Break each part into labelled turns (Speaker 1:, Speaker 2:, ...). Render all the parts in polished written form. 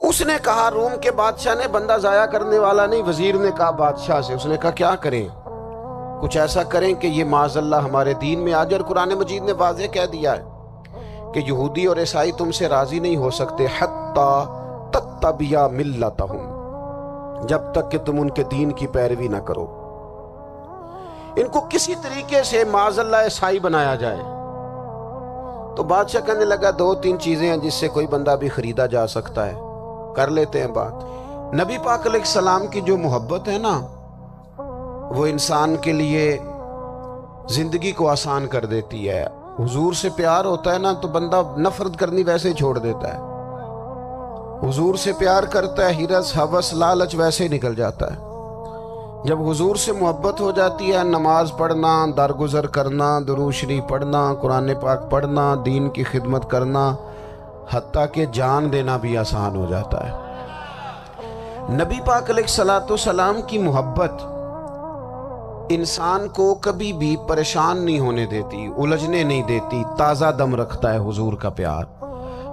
Speaker 1: اس نے کہا روم کے بادشاہ نے، بندہ ضائع کرنے والا نہیں، وزیر نے کہا بادشاہ سے، اس نے کہا کیا کریں؟ کچھ ایسا کریں کہ یہ معاذ اللہ ہمارے دین میں آ جائے۔ اور قرآن مجید نے واضح کہہ دیا ہے کہ یہودی اور عیسائی تم سے راضی نہیں ہو سکتے حتی تتبع ملتہم، جب تک کہ تم ان کے دین کی پیروی نہ کرو، ان کو کسی طریقے سے معاذ اللہ عیسائی بنایا جائے۔ تو بادشاہ کہنے لگا دو تین چیزیں ہیں جس سے کوئی بندہ بھی خریدا جا سکتا ہے، کر لیتے ہیں بات۔ نبی پاک علیہ السلام کی جو محبت ہے نا، وہ انسان کے لیے زندگی کو آسان کر دیتی ہے۔ حضور سے پیار ہوتا ہے نا تو بندہ نفرت کرنی ویسے ہی چھوڑ دیتا ہے۔ حضور سے پیار کرتا ہے، ہرس ہوس لالچ ویسے ہی نکل جاتا ہے۔ جب حضور سے محبت ہو جاتی ہے، نماز پڑھنا، درگزر کرنا، درود شریف پڑھنا، قرآن پاک پڑھنا، دین کی خدمت کرنا، حتیٰ کہ جان دینا بھی آسان ہو جاتا ہے۔ نبی پاک علیہ الصلوۃ والسلام کی محبت انسان کو کبھی بھی پریشان نہیں ہونے دیتی، الجھنے نہیں دیتی، تازہ دم رکھتا ہے حضور کا پیار۔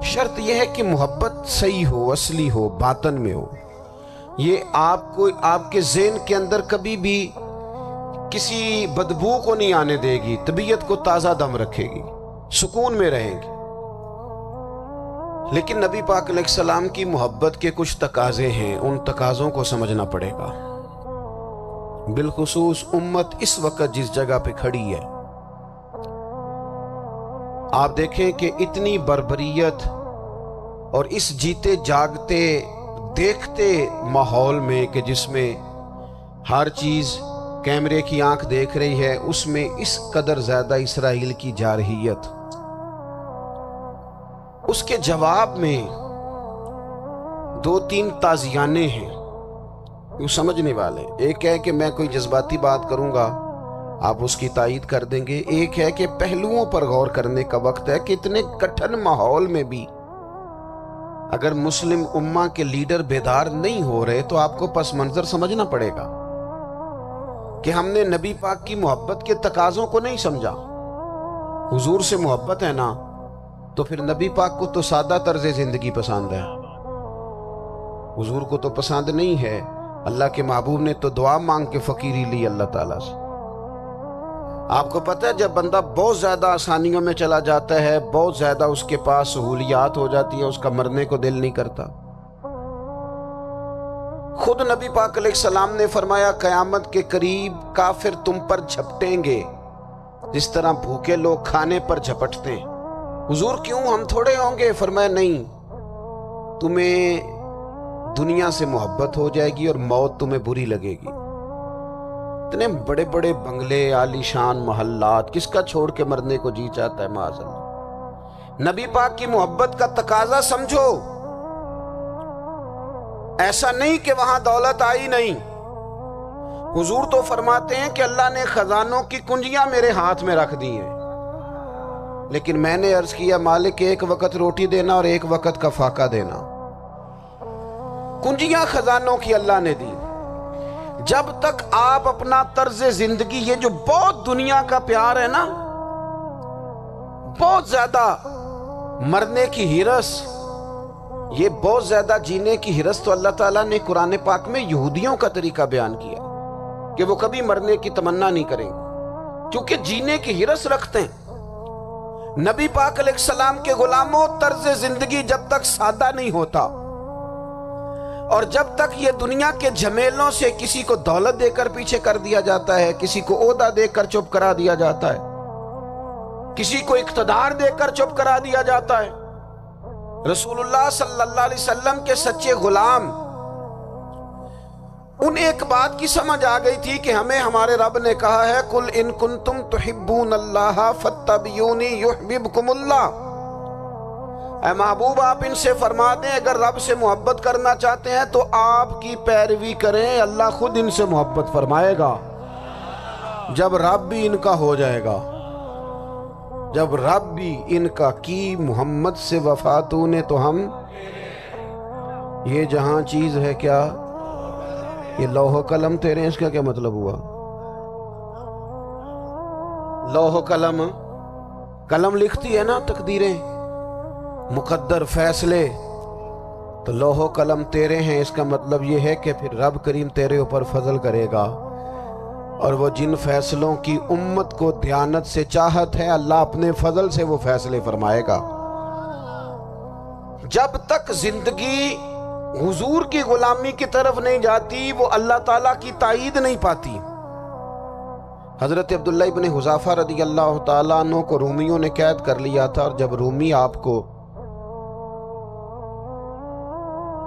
Speaker 1: شرط یہ ہے کہ محبت صحیح ہو، اصلی ہو، باطن میں ہو۔ یہ آپ کے ذہن کے اندر کبھی بھی کسی بدبو کو نہیں آنے دے گی، طبیعت کو تازہ دم رکھے گی، سکون میں رہیں گی۔ لیکن نبی پاک علیہ السلام کی محبت کے کچھ تقاضے ہیں، ان تقاضوں کو سمجھنا پڑے گا۔ بالخصوص امت اس وقت جس جگہ پہ کھڑی ہے، آپ دیکھیں کہ اتنی بربریت اور اس جیتے جاگتے دیکھتے ماحول میں کہ جس میں ہر چیز کیمرے کی آنکھ دیکھ رہی ہے، اس میں اس قدر زیادہ اسرائیل کی جارحیت، اس کے جواب میں دو تین تازیانے ہیں وہ سمجھنے والے۔ ایک ہے کہ میں کوئی جذباتی بات کروں گا، آپ اس کی تائید کر دیں گے۔ ایک ہے کہ پہلوؤں پر غور کرنے کا وقت ہے کہ اتنے کٹھن ماحول میں بھی اگر مسلم امہ کے لیڈر بیدار نہیں ہو رہے تو آپ کو پس منظر سمجھنا پڑے گا کہ ہم نے نبی پاک کی محبت کے تقاضوں کو نہیں سمجھا۔ حضور سے محبت ہے نا تو پھر نبی پاک کو تو سادہ طرز زندگی پسند ہے، حضور کو تو پسند نہیں ہے۔ اللہ کے محبوب نے تو دعا مانگ کے فقیری لی اللہ تعالیٰ سے۔ آپ کو پتہ ہے جب بندہ بہت زیادہ آسانیوں میں چلا جاتا ہے، بہت زیادہ اس کے پاس سہولیات ہو جاتی ہے، اس کا مرنے کو دل نہیں کرتا۔ خود نبی پاک علیہ السلام نے فرمایا قیامت کے قریب کافر تم پر جھپٹیں گے جس طرح بھوکے لوگ کھانے پر جھپٹتے ہیں۔ حضور کیوں، ہم تھوڑے ہوں گے؟ فرمایا نہیں، تمہیں دنیا سے محبت ہو جائے گی اور موت تمہیں بری لگے گی۔ اتنے بڑے بڑے بنگلے، عالی شان محلات، کس کا چھوڑ کے مرنے کو جی چاہتا ہے معاذ اللہ۔ نبی پاک کی محبت کا تقاضا سمجھو، ایسا نہیں کہ وہاں دولت آئی نہیں۔ حضور تو فرماتے ہیں کہ اللہ نے خزانوں کی کنجیاں میرے ہاتھ میں رکھ دی ہیں، لیکن میں نے عرض کیا مالک ایک وقت روٹی دینا اور ایک وقت کا فاقہ دینا۔ کنجیاں خزانوں کی اللہ نے دی۔ جب تک آپ اپنا طرز زندگی، یہ جو بہت دنیا کا پیار ہے نا، بہت زیادہ مرنے کی ہرس، یہ بہت زیادہ جینے کی ہرس تو اللہ تعالیٰ نے قرآن پاک میں یہودیوں کا طریقہ بیان کیا کہ وہ کبھی مرنے کی تمنا نہیں کریں گے کیونکہ جینے کی ہرس رکھتے ہیں۔ نبی پاک علیہ السلام کے غلاموں، طرز زندگی جب تک سادہ نہیں ہوتا اور جب تک یہ دنیا کے جھمیلوں سے کسی کو دولت دے کر پیچھے کر دیا جاتا ہے، کسی کو عہدہ دے کر چپ کرا دیا جاتا ہے، کسی کو اقتدار دے کر چپ کرا دیا جاتا ہے، رسول اللہ صلی اللہ علیہ وسلم کے سچے غلام ان ایک بات کی سمجھ آ گئی تھی کہ ہمیں ہمارے رب نے کہا ہے قل ان کنتم تحبون اللہ فاتبعونی یحببکم اللہ۔ اے محبوب آپ ان سے فرما دیں اگر رب سے محبت کرنا چاہتے ہیں تو آپ کی پیروی کریں، اللہ خود ان سے محبت فرمائے گا۔ جب رب بھی ان کا ہو جائے گا، جب رب بھی ان کا کی محمد سے وفا تو نے تو ہم، یہ جہاں چیز ہے کیا، یہ لوح و قلم تیرے ہیں، اس کا کیا مطلب ہوا؟ لوح و قلم، قلم لکھتی ہے نا تقدیریں، مقدر فیصلے، تو لوح و قلم تیرے ہیں، اس کا مطلب یہ ہے کہ پھر رب کریم تیرے اوپر فضل کرے گا، اور وہ جن فیصلوں کی امت کو دیانت سے چاہت ہے، اللہ اپنے فضل سے وہ فیصلے فرمائے گا۔ جب تک زندگی حضور کی غلامی کی طرف نہیں جاتی، وہ اللہ تعالیٰ کی تائید نہیں پاتی۔ حضرت عبداللہ ابن حذافہ رضی اللہ تعالیٰ عنہ کو رومیوں نے قید کر لیا تھا، اور جب رومی آپ کو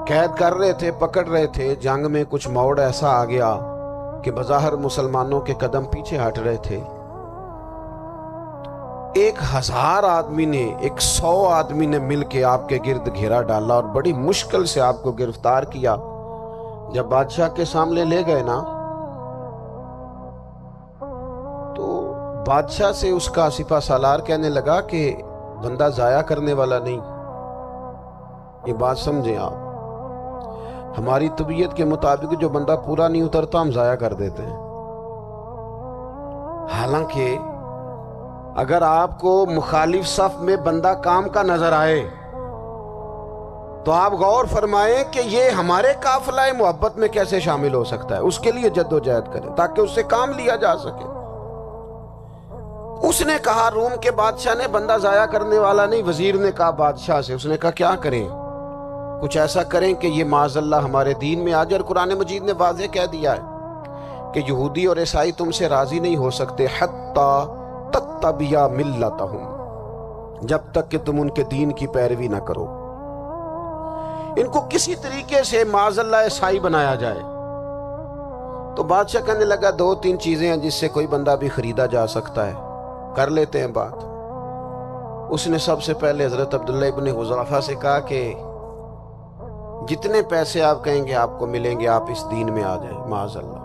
Speaker 1: قید کر رہے تھے، پکڑ رہے تھے، جنگ میں کچھ موڑ ایسا آ گیا کہ بظاہر مسلمانوں کے قدم پیچھے ہٹ رہے تھے۔ 1000 آدمی نے، 100 آدمی نے مل کے آپ کے گرد گھیرا ڈالا اور بڑی مشکل سے آپ کو گرفتار کیا۔ جب بادشاہ کے سامنے لے گئے نا، تو بادشاہ سے اس کا سپہ سالار کہنے لگا کہ بندہ ضائع کرنے والا نہیں۔ یہ بات سمجھیں آپ، ہماری طبیعت کے مطابق جو بندہ پورا نہیں اترتا ہم ضائع کر دیتے ہیں۔ حالانکہ اگر آپ کو مخالف صف میں بندہ کام کا نظر آئے تو آپ غور فرمائیں کہ یہ ہمارے قافلہ محبت میں کیسے شامل ہو سکتا ہے، اس کے لیے جد و جہد کریں تاکہ اس سے کام لیا جا سکے۔ اس نے کہا، روم کے بادشاہ نے بندہ ضائع کرنے والا نہیں۔ وزیر نے کہا بادشاہ سے، اس نے کہا کیا کریں؟ کچھ ایسا کریں کہ یہ معاذ اللہ ہمارے دین میں آ جائے۔ اور قرآن مجید نے واضح کہہ دیا ہے کہ یہودی اور عیسائی تم سے راضی نہیں ہو سکتے حتی تتبع ملتہم، جب تک کہ تم ان کے دین کی پیروی نہ کرو، ان کو کسی طریقے سے معاذ اللہ عیسائی بنایا جائے۔ تو بادشاہ کہنے لگا 2-3 چیزیں ہیں جس سے کوئی بندہ بھی خریدا جا سکتا ہے، کر لیتے ہیں بات۔ اس نے سب سے پہلے حضرت عبداللہ ابن حذافہ سے کہا کہ جتنے پیسے آپ کہیں گے آپ کو ملیں گے، آپ اس دین میں آ جائیں معاذ اللہ۔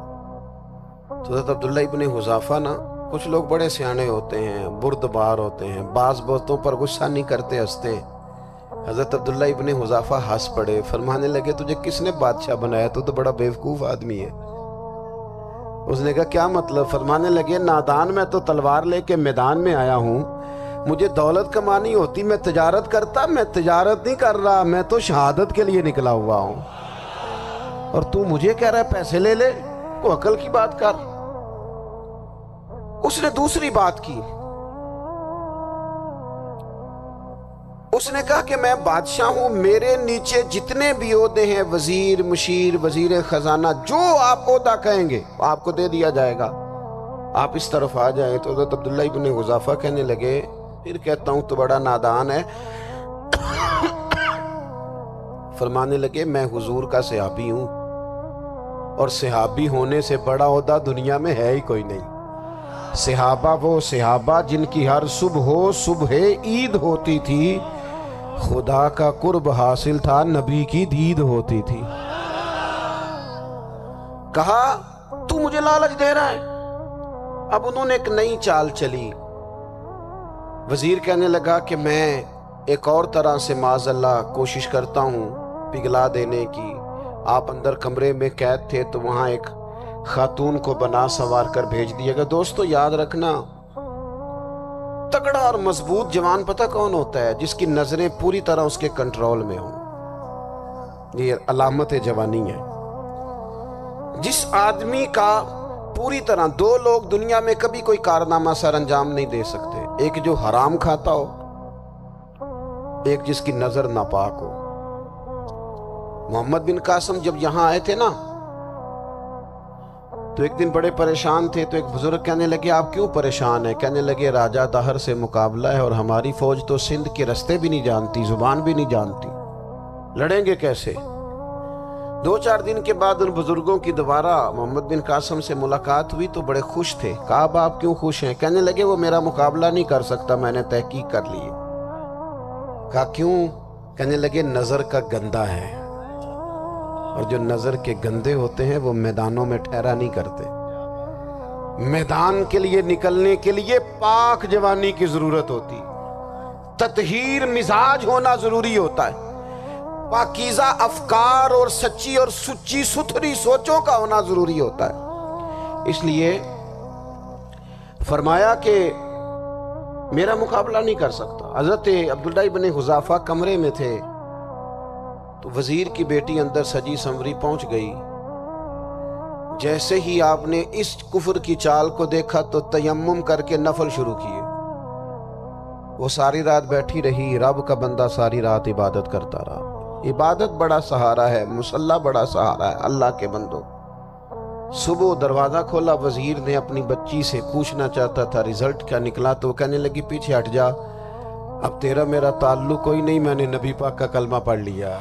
Speaker 1: تو حضرت عبداللہ ابن حذافہ نا، کچھ لوگ بڑے سیانے ہوتے ہیں، بردبار ہوتے ہیں، بعض باتوں پر غصہ نہیں کرتے، ہنستے ہیں۔ حضرت عبداللہ ابن حذافہ ہنس پڑے، فرمانے لگے تجھے کس نے بادشاہ بنایا؟ تو بڑا بیوقوف آدمی ہے۔ اس نے کہا کیا مطلب؟ فرمانے لگے نادان، میں تو تلوار لے کے میدان میں آیا ہوں، مجھے دولت کمانی ہوتی میں تجارت کرتا، میں تجارت نہیں کر رہا، میں تو شہادت کے لیے نکلا ہوا ہوں، اور تو مجھے کہہ رہا ہے پیسے لے لے، کو عقل کی بات کر۔ اس نے دوسری بات کی، اس نے کہا کہ میں بادشاہ ہوں، میرے نیچے جتنے بھی عہدے ہیں، وزیر، مشیر، وزیر خزانہ، جو آپ عہدہ کہیں گے آپ کو دے دیا جائے گا، آپ اس طرف آ جائیں۔ تو حضرت عبداللہ ابن حذافہ کہنے لگے پھر کہتا ہوں تو بڑا نادان ہے۔ فرمانے لگے میں حضور کا صحابی ہوں، اور صحابی ہونے سے بڑا عہدہ دنیا میں ہے ہی کوئی نہیں۔ صحابہ وہ صحابہ جن کی ہر صبح عید ہوتی تھی، خدا کا قرب حاصل تھا، نبی کی دید ہوتی تھی۔ کہا تو مجھے لالچ دے رہا ہے۔ اب انہوں نے ایک نئی چال چلی۔ وزیر کہنے لگا کہ میں ایک اور طرح سے معاذ اللہ کوشش کرتا ہوں پگھلا دینے کی۔ آپ اندر کمرے میں قید تھے تو وہاں ایک خاتون کو بنا سوار کر بھیج دیا گیا۔ دوستو یاد رکھنا، تگڑا اور مضبوط جوان پتہ کون ہوتا ہے؟ جس کی نظریں پوری طرح اس کے کنٹرول میں ہوں۔ یہ علامت جوانی ہے۔ جس آدمی کا پوری طرح، 2 لوگ دنیا میں کبھی کوئی کارنامہ سر انجام نہیں دے سکتے، ایک جو حرام کھاتا ہو، ایک جس کی نظر ناپاک ہو۔ محمد بن قاسم جب یہاں آئے تھے نا، تو ایک دن بڑے پریشان تھے، تو ایک بزرگ کہنے لگے آپ کیوں پریشان ہیں؟ کہنے لگے راجہ دہر سے مقابلہ ہے، اور ہماری فوج تو سندھ کے رستے بھی نہیں جانتی، زبان بھی نہیں جانتی، لڑیں گے کیسے؟ 2-4 دن کے بعد ان بزرگوں کی دوبارہ محمد بن قاسم سے ملاقات ہوئی تو بڑے خوش تھے۔ کہا آپ کیوں خوش ہیں؟ کہنے لگے وہ میرا مقابلہ نہیں کر سکتا، میں نے تحقیق کر لی ہے۔ کہا کیوں؟ کہنے لگے نظر کا گندہ ہے، اور جو نظر کے گندے ہوتے ہیں وہ میدانوں میں ٹھہرا نہیں کرتے۔ میدان کے لیے نکلنے کے لیے پاک جوانی کی ضرورت ہوتی، تطہیر مزاج ہونا ضروری ہوتا ہے، پاکیزہ افکار اور سچی اور سچی ستھری سوچوں کا ہونا ضروری ہوتا ہے۔ اس لیے فرمایا کہ میرا مقابلہ نہیں کر سکتا۔ حضرت عبداللہ ابن حذافہ کمرے میں تھے تو وزیر کی بیٹی اندر سجی سنوری پہنچ گئی. جیسے ہی آپ نے اس کفر کی چال کو دیکھا تو تیمم کر کے نفل شروع کیے. وہ ساری رات بیٹھی رہی. رب کا بندہ ساری رات عبادت کرتا رہا. عبادت بڑا سہارا ہے، مصلی بڑا سہارا ہے اللہ کے بندوں. صبح دروازہ کھولا، وزیر نے اپنی بچی سے پوچھنا چاہتا تھا رزلٹ کیا نکلا، تو وہ کہنے لگی پیچھے ہٹ جا، اب تیرا میرا تعلق کوئی نہیں، میں نے نبی پاک کا کلمہ پڑھ لیا.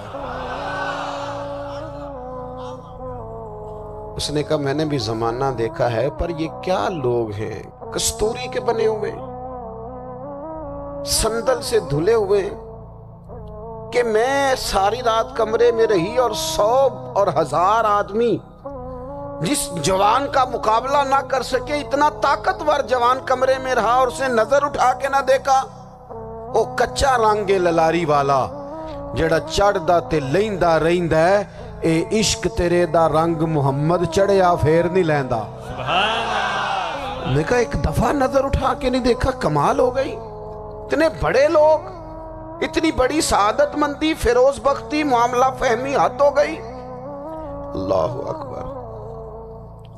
Speaker 1: اس نے کہا میں نے بھی زمانہ دیکھا ہے، پر یہ کیا لوگ ہیں، کستوری کے بنے ہوئے، سندل سے دھلے ہوئے، کہ میں ساری رات کمرے میں رہی اور 100 اور 1000 آدمی جس جوان کا مقابلہ نہ کر سکے، اتنا طاقتور جوان کمرے میں رہا اور اسے نظر اٹھا کے نہ دیکھا. وہ کچا رنگ للاری والا جڑا چڑھدا تے لیندا رہندا ہے، اے عشق تیرے دا رنگ محمد چڑھیا پھر نہیں لیندا. میں کہا ایک دفعہ نظر اٹھا کے نہیں دیکھا، کمال ہو گئی. اتنے بڑے لوگ، اتنی بڑی سعادت مندی، فیروز بختی، معاملہ فہمی حد ہو گئی. اللہ اکبر.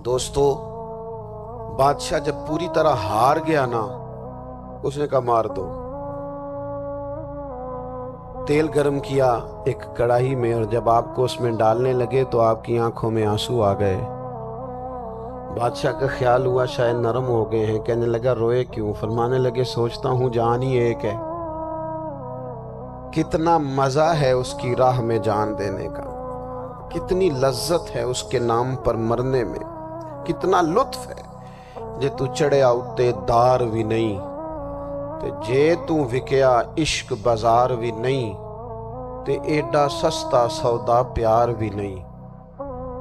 Speaker 1: دوستو، بادشاہ جب پوری طرح ہار گیا نا، اس نے کہا مار دو. تیل گرم کیا ایک کڑاہی میں، اور جب آپ کو اس میں ڈالنے لگے تو آپ کی آنکھوں میں آنسو آ گئے. بادشاہ کا خیال ہوا شاید نرم ہو گئے ہیں. کہنے لگا روئے کیوں؟ فرمانے لگے سوچتا ہوں جان ہی ایک ہے، کتنا مزہ ہے اس کی راہ میں جان دینے کا، کتنی لذت ہے اس کے نام پر مرنے میں، کتنا لطف ہے. جے تو چڑھیا اتے دار بھی نہیں، تے جے تو وکیا عشق بازار بھی نہیں، تے ایڈا سستا سودا پیار بھی نہیں،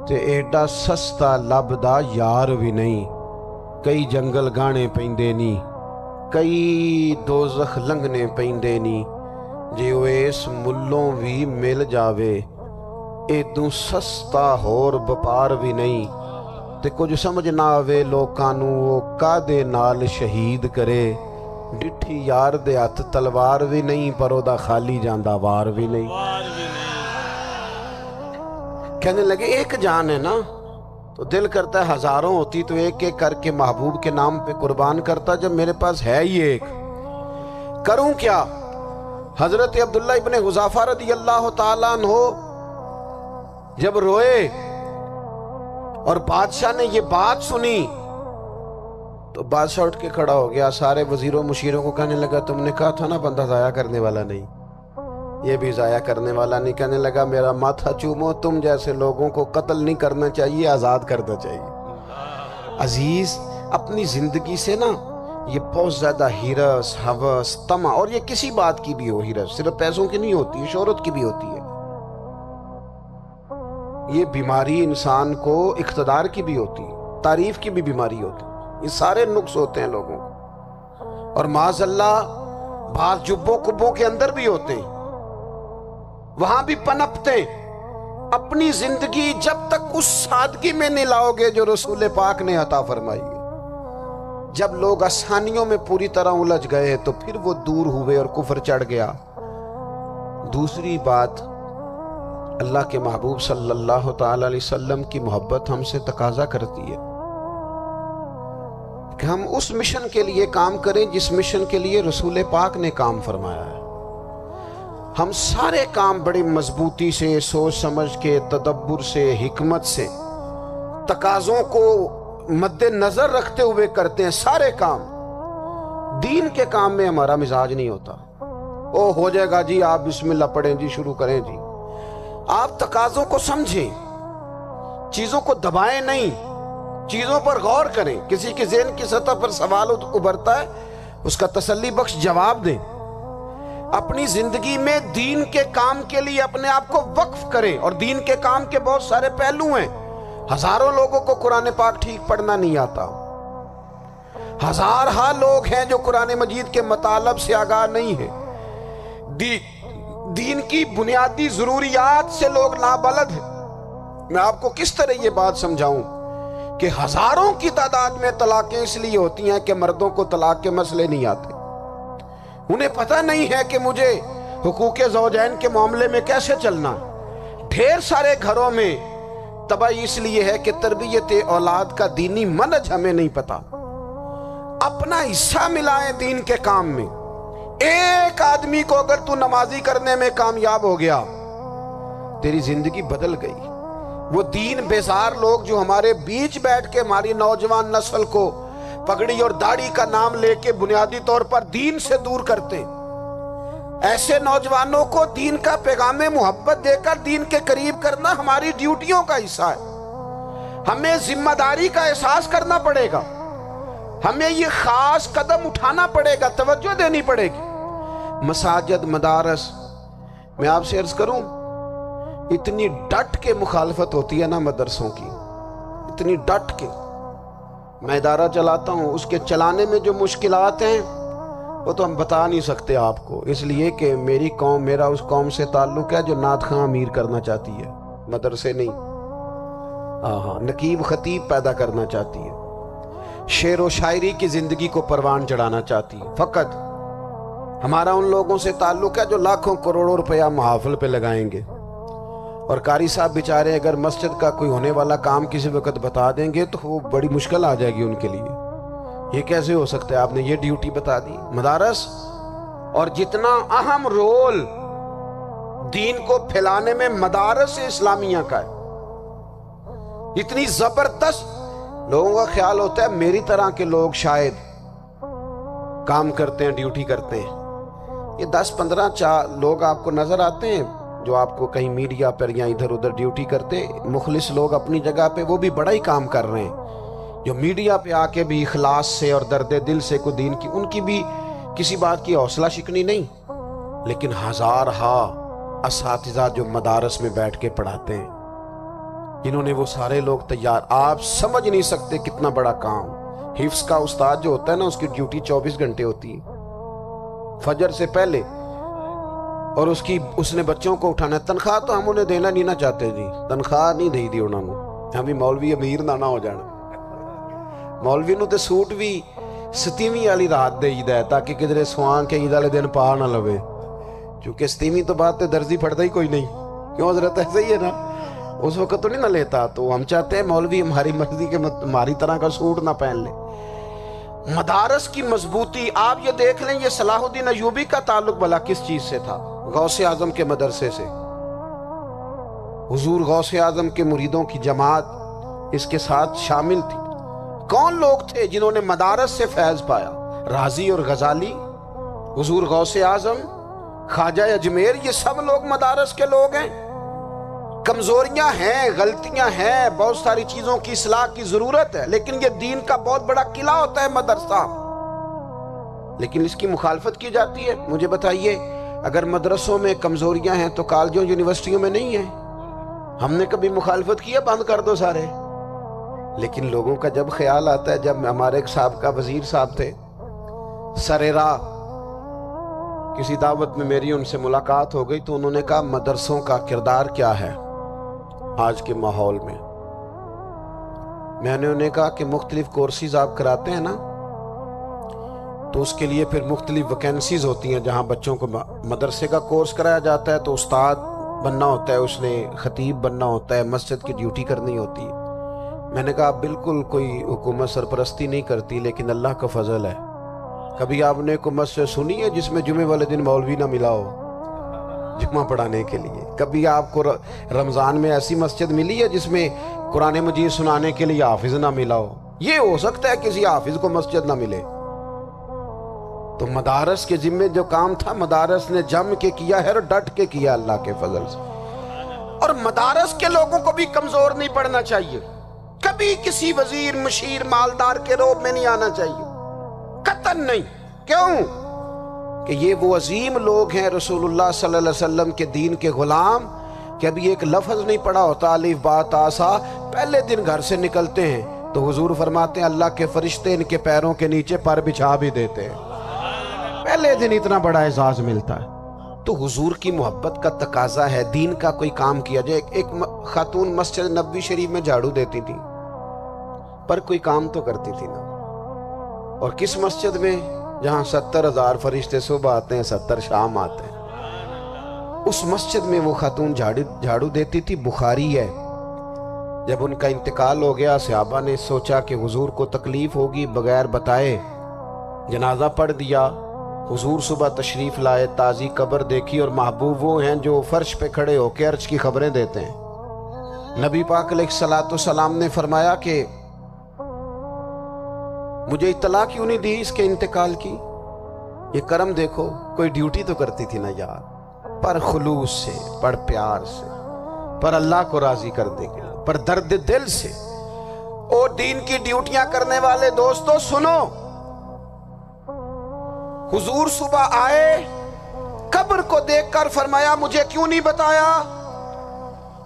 Speaker 1: تے ایڈا سستا لبدا یار بھی نہیں. کئی جنگل گانے پیندے نی، کئی دوزخ لنگنے پیندے نی، جے وہ اس ملوں بھی مل جاوے، ایدوں سستا ہور بپار بھی نہیں. تے کچھ سمجھ نہ آوے لوکانوں وہ کادے نال شہید کرے، ڈٹھی یار دے ہاتھ تلوار بھی نہیں، پر او دا خالی جاندہ وار بھی نہیں. کہنے لگے ایک جان ہے نا، تو دل کرتا ہے ہزاروں ہوتی تو ایک ایک کر کے محبوب کے نام پہ قربان کرتا. جب میرے پاس ہے ہی ایک، کروں کیا؟ حضرت عبداللہ ابن حذافہ رضی اللہ تعالیٰ عنہ جب روئے اور بادشاہ نے یہ بات سنی تو بادشاہ اٹھ کے کھڑا ہو گیا. سارے وزیروں مشیروں کو کہنے لگا تم نے کہا تھا نا بندہ ضائع کرنے والا نہیں، یہ بھی ضائع کرنے والا نہیں. کہنے لگا میرا ماتھا چومو، تم جیسے لوگوں کو قتل نہیں کرنا چاہیے، آزاد کرنا چاہیے. عزیز، اپنی زندگی سے نا یہ بہت زیادہ ہرس، ہوس، طمع، اور یہ کسی بات کی بھی ہو، ہرس صرف پیسوں کی نہیں ہوتی ہے، شہرت کی بھی ہوتی ہے. یہ بیماری انسان کو اقتدار کی بھی ہوتی ہے، تعریف کی بھی بیماری ہوتی ہے. یہ سارے نقص ہوتے ہیں لوگوں کو، اور معاذ اللہ بعض جبوں کبوں کے اندر بھی ہوتے ہیں، وہاں بھی پنپتے. اپنی زندگی جب تک اس سادگی میں نہیں لاؤ گے جو رسول پاک نے عطا فرمائی ہے. جب لوگ آسانیوں میں پوری طرح الجھ گئے تو پھر وہ دور ہوئے اور کفر چڑھ گیا. دوسری بات، اللہ کے محبوب صلی اللہ تعالی علیہ وسلم کی محبت ہم سے تقاضا کرتی ہے کہ ہم اس مشن کے لیے کام کریں جس مشن کے لیے رسول پاک نے کام فرمایا ہے. ہم سارے کام بڑی مضبوطی سے، سوچ سمجھ کے، تدبر سے، حکمت سے، تقاضوں کو مد نظر رکھتے ہوئے کرتے ہیں. سارے کام، دین کے کام میں ہمارا مزاج نہیں ہوتا. او ہو جائے گا جی، آپ بسم اللہ پڑھیں جی، شروع کریں جی. آپ تقاضوں کو سمجھیں، چیزوں کو دبائیں نہیں، چیزوں پر غور کریں. کسی کے ذہن کی سطح پر سوال ابھرتا ہے، اس کا تسلی بخش جواب دیں. اپنی زندگی میں دین کے کام کے لیے اپنے آپ کو وقف کریں. اور دین کے کام کے بہت سارے پہلو ہیں. ہزاروں لوگوں کو قرآن پاک ٹھیک پڑھنا نہیں آتا، ہزارہا لوگ ہیں جو قرآن مجید کے مطالب سے آگاہ نہیں ہیں. دین کی بنیادی ضروریات سے لوگ نابلد ہیں. میں آپ کو کس طرح یہ بات سمجھاؤں کہ ہزاروں کی تعداد میں طلاقیں اس لیے ہوتی ہیں کہ مردوں کو طلاق کے مسئلے نہیں آتے. انہیں پتہ نہیں ہے کہ مجھے حقوق زوجین کے معاملے میں کیسے چلنا ہے. ڈھیر سارے گھروں میں تباہی اس لیے ہے کہ تربیت اولاد کا دینی منہج ہمیں نہیں پتا. اپنا حصہ ملائیں دین کے کام میں. ایک آدمی کو اگر تو نمازی کرنے میں کامیاب ہو گیا، تیری زندگی بدل گئی. وہ دین بیزار لوگ جو ہمارے بیچ بیٹھ کے ہماری نوجوان نسل کو پگڑی اور داڑھی کا نام لے کے بنیادی طور پر دین سے دور کرتے، ایسے نوجوانوں کو دین کا پیغام محبت دے کر دین کے قریب کرنا ہماری ڈیوٹیوں کا حصہ ہے. ہمیں ذمہ داری کا احساس کرنا پڑے گا، ہمیں یہ خاص قدم اٹھانا پڑے گا، توجہ دینی پڑے گی. مساجد، مدارس، میں آپ سے عرض کروں، اتنی ڈٹ کے مخالفت ہوتی ہے نا مدرسوں کی، اتنی ڈٹ کے. میں ادارہ چلاتا ہوں، اس کے چلانے میں جو مشکلات ہیں وہ تو ہم بتا نہیں سکتے آپ کو، اس لیے کہ میری قوم، میرا اس قوم سے تعلق ہے جو نعت خواں امیر کرنا چاہتی ہے، مدرسے نہیں. ہاں، نقیب خطیب پیدا کرنا چاہتی ہے، شعر و شاعری کی زندگی کو پروان چڑھانا چاہتی ہے. فقط ہمارا ان لوگوں سے تعلق ہے جو لاکھوں کروڑوں روپیہ محافل پہ لگائیں گے، اور قاری صاحب بیچارے اگر مسجد کا کوئی ہونے والا کام کسی وقت بتا دیں گے تو وہ بڑی مشکل آ جائے گی ان کے لیے. یہ کیسے ہو سکتا ہے، آپ نے یہ ڈیوٹی بتا دی. مدارس اور جتنا اہم رول دین کو پھیلانے میں مدارس اسلامیہ کا ہے، اتنی زبردست. لوگوں کا خیال ہوتا ہے میری طرح کے لوگ شاید کام کرتے ہیں، ڈیوٹی کرتے ہیں. یہ 10-15 لوگ آپ کو نظر آتے ہیں جو آپ کو کہیں میڈیا پر یا ادھر ادھر ڈیوٹی کرتے. مخلص لوگ اپنی جگہ پہ وہ بھی بڑا ہی کام کر رہے ہیں، جو میڈیا پہ آ کے بھی اخلاص سے اور درد دل سے کو دین کی، ان کی بھی کسی بات کی حوصلہ شکنی نہیں. لیکن ہزارہا اساتذہ جو مدارس میں بیٹھ کے پڑھاتے ہیں، جنہوں نے وہ سارے لوگ تیار، آپ سمجھ نہیں سکتے کتنا بڑا کام. حفظ کا استاد جو ہوتا ہے نا، اس کی ڈیوٹی 24 گھنٹے ہوتی ہے فجر سے پہلے، اور اس نے بچوں کو اٹھانا ہے. تنخواہ تو ہم انہیں دینا نہیں نہ چاہتے جی، تنخواہ نہیں دی انہوں نے. ہمیں مولوی امیر نہ ہو جانا. مولوی نو تے سوٹ بھی 27ویں والی رات دے عید ہے تاکہ کدھر سوان کے عید والے دن پا نہ لوے، چونکہ 27ویں تو بعد تے درزی پھڑتا ہی کوئی نہیں. کیوں حضرت؟ ایسا ہی ہے نا، اس وقت تو نہیں نہ لیتا. تو ہم چاہتے ہیں مولوی ہماری مرضی کے ہماری طرح کا سوٹ نہ پہن لے. مدارس کی مضبوطی آپ یہ دیکھ لیں، یہ صلاح الدین ایوبی کا تعلق بھلا کس چیز سے تھا؟ غوث اعظم کے مدرسے سے. حضور غوث اعظم کے مریدوں کی جماعت اس کے ساتھ شامل تھی. کون لوگ تھے جنہوں نے مدارس سے فیض پایا؟ رازی اور غزالی، حضور غوث اعظم، خواجہ اجمیر، یہ سب لوگ مدارس کے لوگ ہیں. کمزوریاں ہیں، غلطیاں ہیں، بہت ساری چیزوں کی اصلاح کی ضرورت ہے، لیکن یہ دین کا بہت بڑا قلعہ ہوتا ہے مدرسہ. لیکن اس کی مخالفت کی جاتی ہے. مجھے بتائیے، اگر مدرسوں میں کمزوریاں ہیں تو کالجوں یونیورسٹیوں میں نہیں ہیں؟ ہم نے کبھی مخالفت کیا بند کر دو سارے؟ لیکن لوگوں کا جب خیال آتا ہے، جب ہمارے ایک سابقہ وزیر صاحب تھے سریرا، کسی دعوت میں میری ان سے ملاقات ہو گئی تو انہوں نے کہا مدرسوں کا کردار کیا ہے آج کے ماحول میں. میں نے انہیں کہا کہ مختلف کورسز آپ کراتے ہیں نا، تو اس کے لیے پھر مختلف ویکینسیز ہوتی ہیں. جہاں بچوں کو مدرسے کا کورس کرایا جاتا ہے تو استاد بننا ہوتا ہے، اس نے خطیب بننا ہوتا ہے، مسجد کی ڈیوٹی کرنی ہوتی ہے. میں نے کہا بالکل کوئی حکومت سرپرستی نہیں کرتی، لیکن اللہ کا فضل ہے. کبھی آپ نے کوئی مسجد سنی ہے جس میں جمعے والے دن مولوی نہ ملا ہو جمعہ پڑھانے کے لیے؟ کبھی آپ کو رمضان میں ایسی مسجد ملی ہے جس میں قرآن مجید سنانے کے لیے حافظ نہ ملا ہو؟ یہ ہو سکتا ہے کسی حافظ کو مسجد نہ ملے. تو مدارس کے ذمے جو کام تھا مدارس نے جم کے کیا ہے اور ڈٹ کے کیا اللہ کے فضل سے. اور مدارس کے لوگوں کو بھی کمزور نہیں پڑنا چاہیے. کبھی کسی وزیر، مشیر، مالدار کے روب میں نہیں آنا چاہیے، قطعاً نہیں. کیوں؟ کہ یہ وہ عظیم لوگ ہیں رسول اللہ صلی اللہ علیہ وسلم کے دین کے غلام، کہ ابھی ایک لفظ نہیں پڑھا ہوتا الف با تا سا، پہلے دن گھر سے نکلتے ہیں تو حضور فرماتے ہیں اللہ کے فرشتے ان کے پیروں کے نیچے پر بچھا بھی دیتے ہیں. پہلے دن اتنا بڑا اعزاز ملتا ہے. تو حضور کی محبت کا تقاضا ہے دین کا کوئی کام کیا جائے. ایک خاتون مسجد نبوی شریف میں جھاڑو دیتی تھی پر کوئی کام تو کرتی تھی نا. اور کس مسجد میں؟ جہاں 70,000 فرشتے صبح آتے ہیں، 70 شام آتے ہیں. اس مسجد میں وہ خاتون جھاڑو دیتی تھی، بخاری ہے۔ جب ان کا انتقال ہو گیا، صحابہ نے سوچا کہ حضور کو تکلیف ہوگی، بغیر بتائے جنازہ پڑھ دیا۔ حضور صبح تشریف لائے، تازی قبر دیکھی، اور محبوب وہ ہیں جو فرش پہ کھڑے ہو کے عرش کی خبریں دیتے ہیں۔ نبی پاک علیہ الصلوۃ والسلام نے فرمایا کہ مجھے اطلاع کیوں نہیں دی اس کے انتقال کی؟ یہ کرم دیکھو، کوئی ڈیوٹی تو کرتی تھی نا یار، پر خلوص سے، پر پیار سے، پر اللہ کو راضی کرنے کے لیے، پر درد دل سے۔ اور دین کی ڈیوٹیاں کرنے والے دوستو سنو، حضور صبح آئے، قبر کو دیکھ کر فرمایا مجھے کیوں نہیں بتایا؟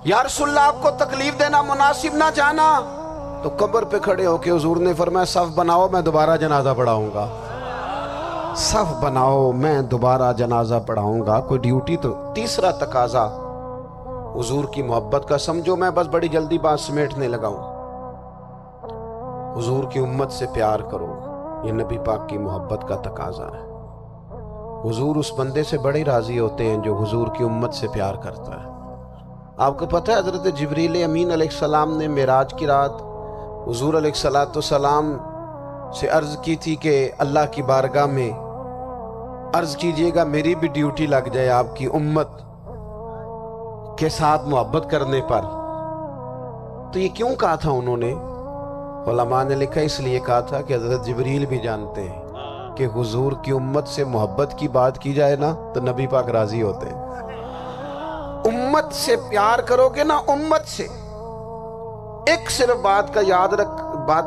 Speaker 1: یا رسول اللہ آپ کو تکلیف دینا مناسب نہ جانا؟ تو قبر پہ کھڑے ہو کے حضور نے فرمایا صف بناؤ، میں دوبارہ جنازہ پڑھاؤں گا۔ صف بناؤ، میں دوبارہ جنازہ پڑھاؤں گا۔ کوئی ڈیوٹی تو۔ تیسرا تقاضا حضور کی محبت کا سمجھو، میں بس بڑی جلدی بات سمیٹنے لگا ہوں۔ حضور کی امت سے پیار کرو، یہ نبی پاک کی محبت کا تقاضا ہے۔ حضور اس بندے سے بڑے راضی ہوتے ہیں جو حضور کی امت سے پیار کرتا ہے۔ آپ کو پتہ ہے حضرت جبریل امین علیہ السلام نے معراج کی رات حضور علیہ السلام سے عرض کی تھی کہ اللہ کی بارگاہ میں عرض کیجئے گا میری بھی ڈیوٹی لگ جائے آپ کی امت کے ساتھ محبت کرنے پر۔ تو یہ کیوں کہا تھا انہوں نے؟ علماء نے لکھا اس لیے کہا تھا کہ حضرت جبریل بھی جانتے ہیں کہ حضور کی امت سے محبت کی بات کی جائے نا تو نبی پاک راضی ہوتے ہیں۔ امت سے پیار کرو گے نا، امت سے ایک صرف بات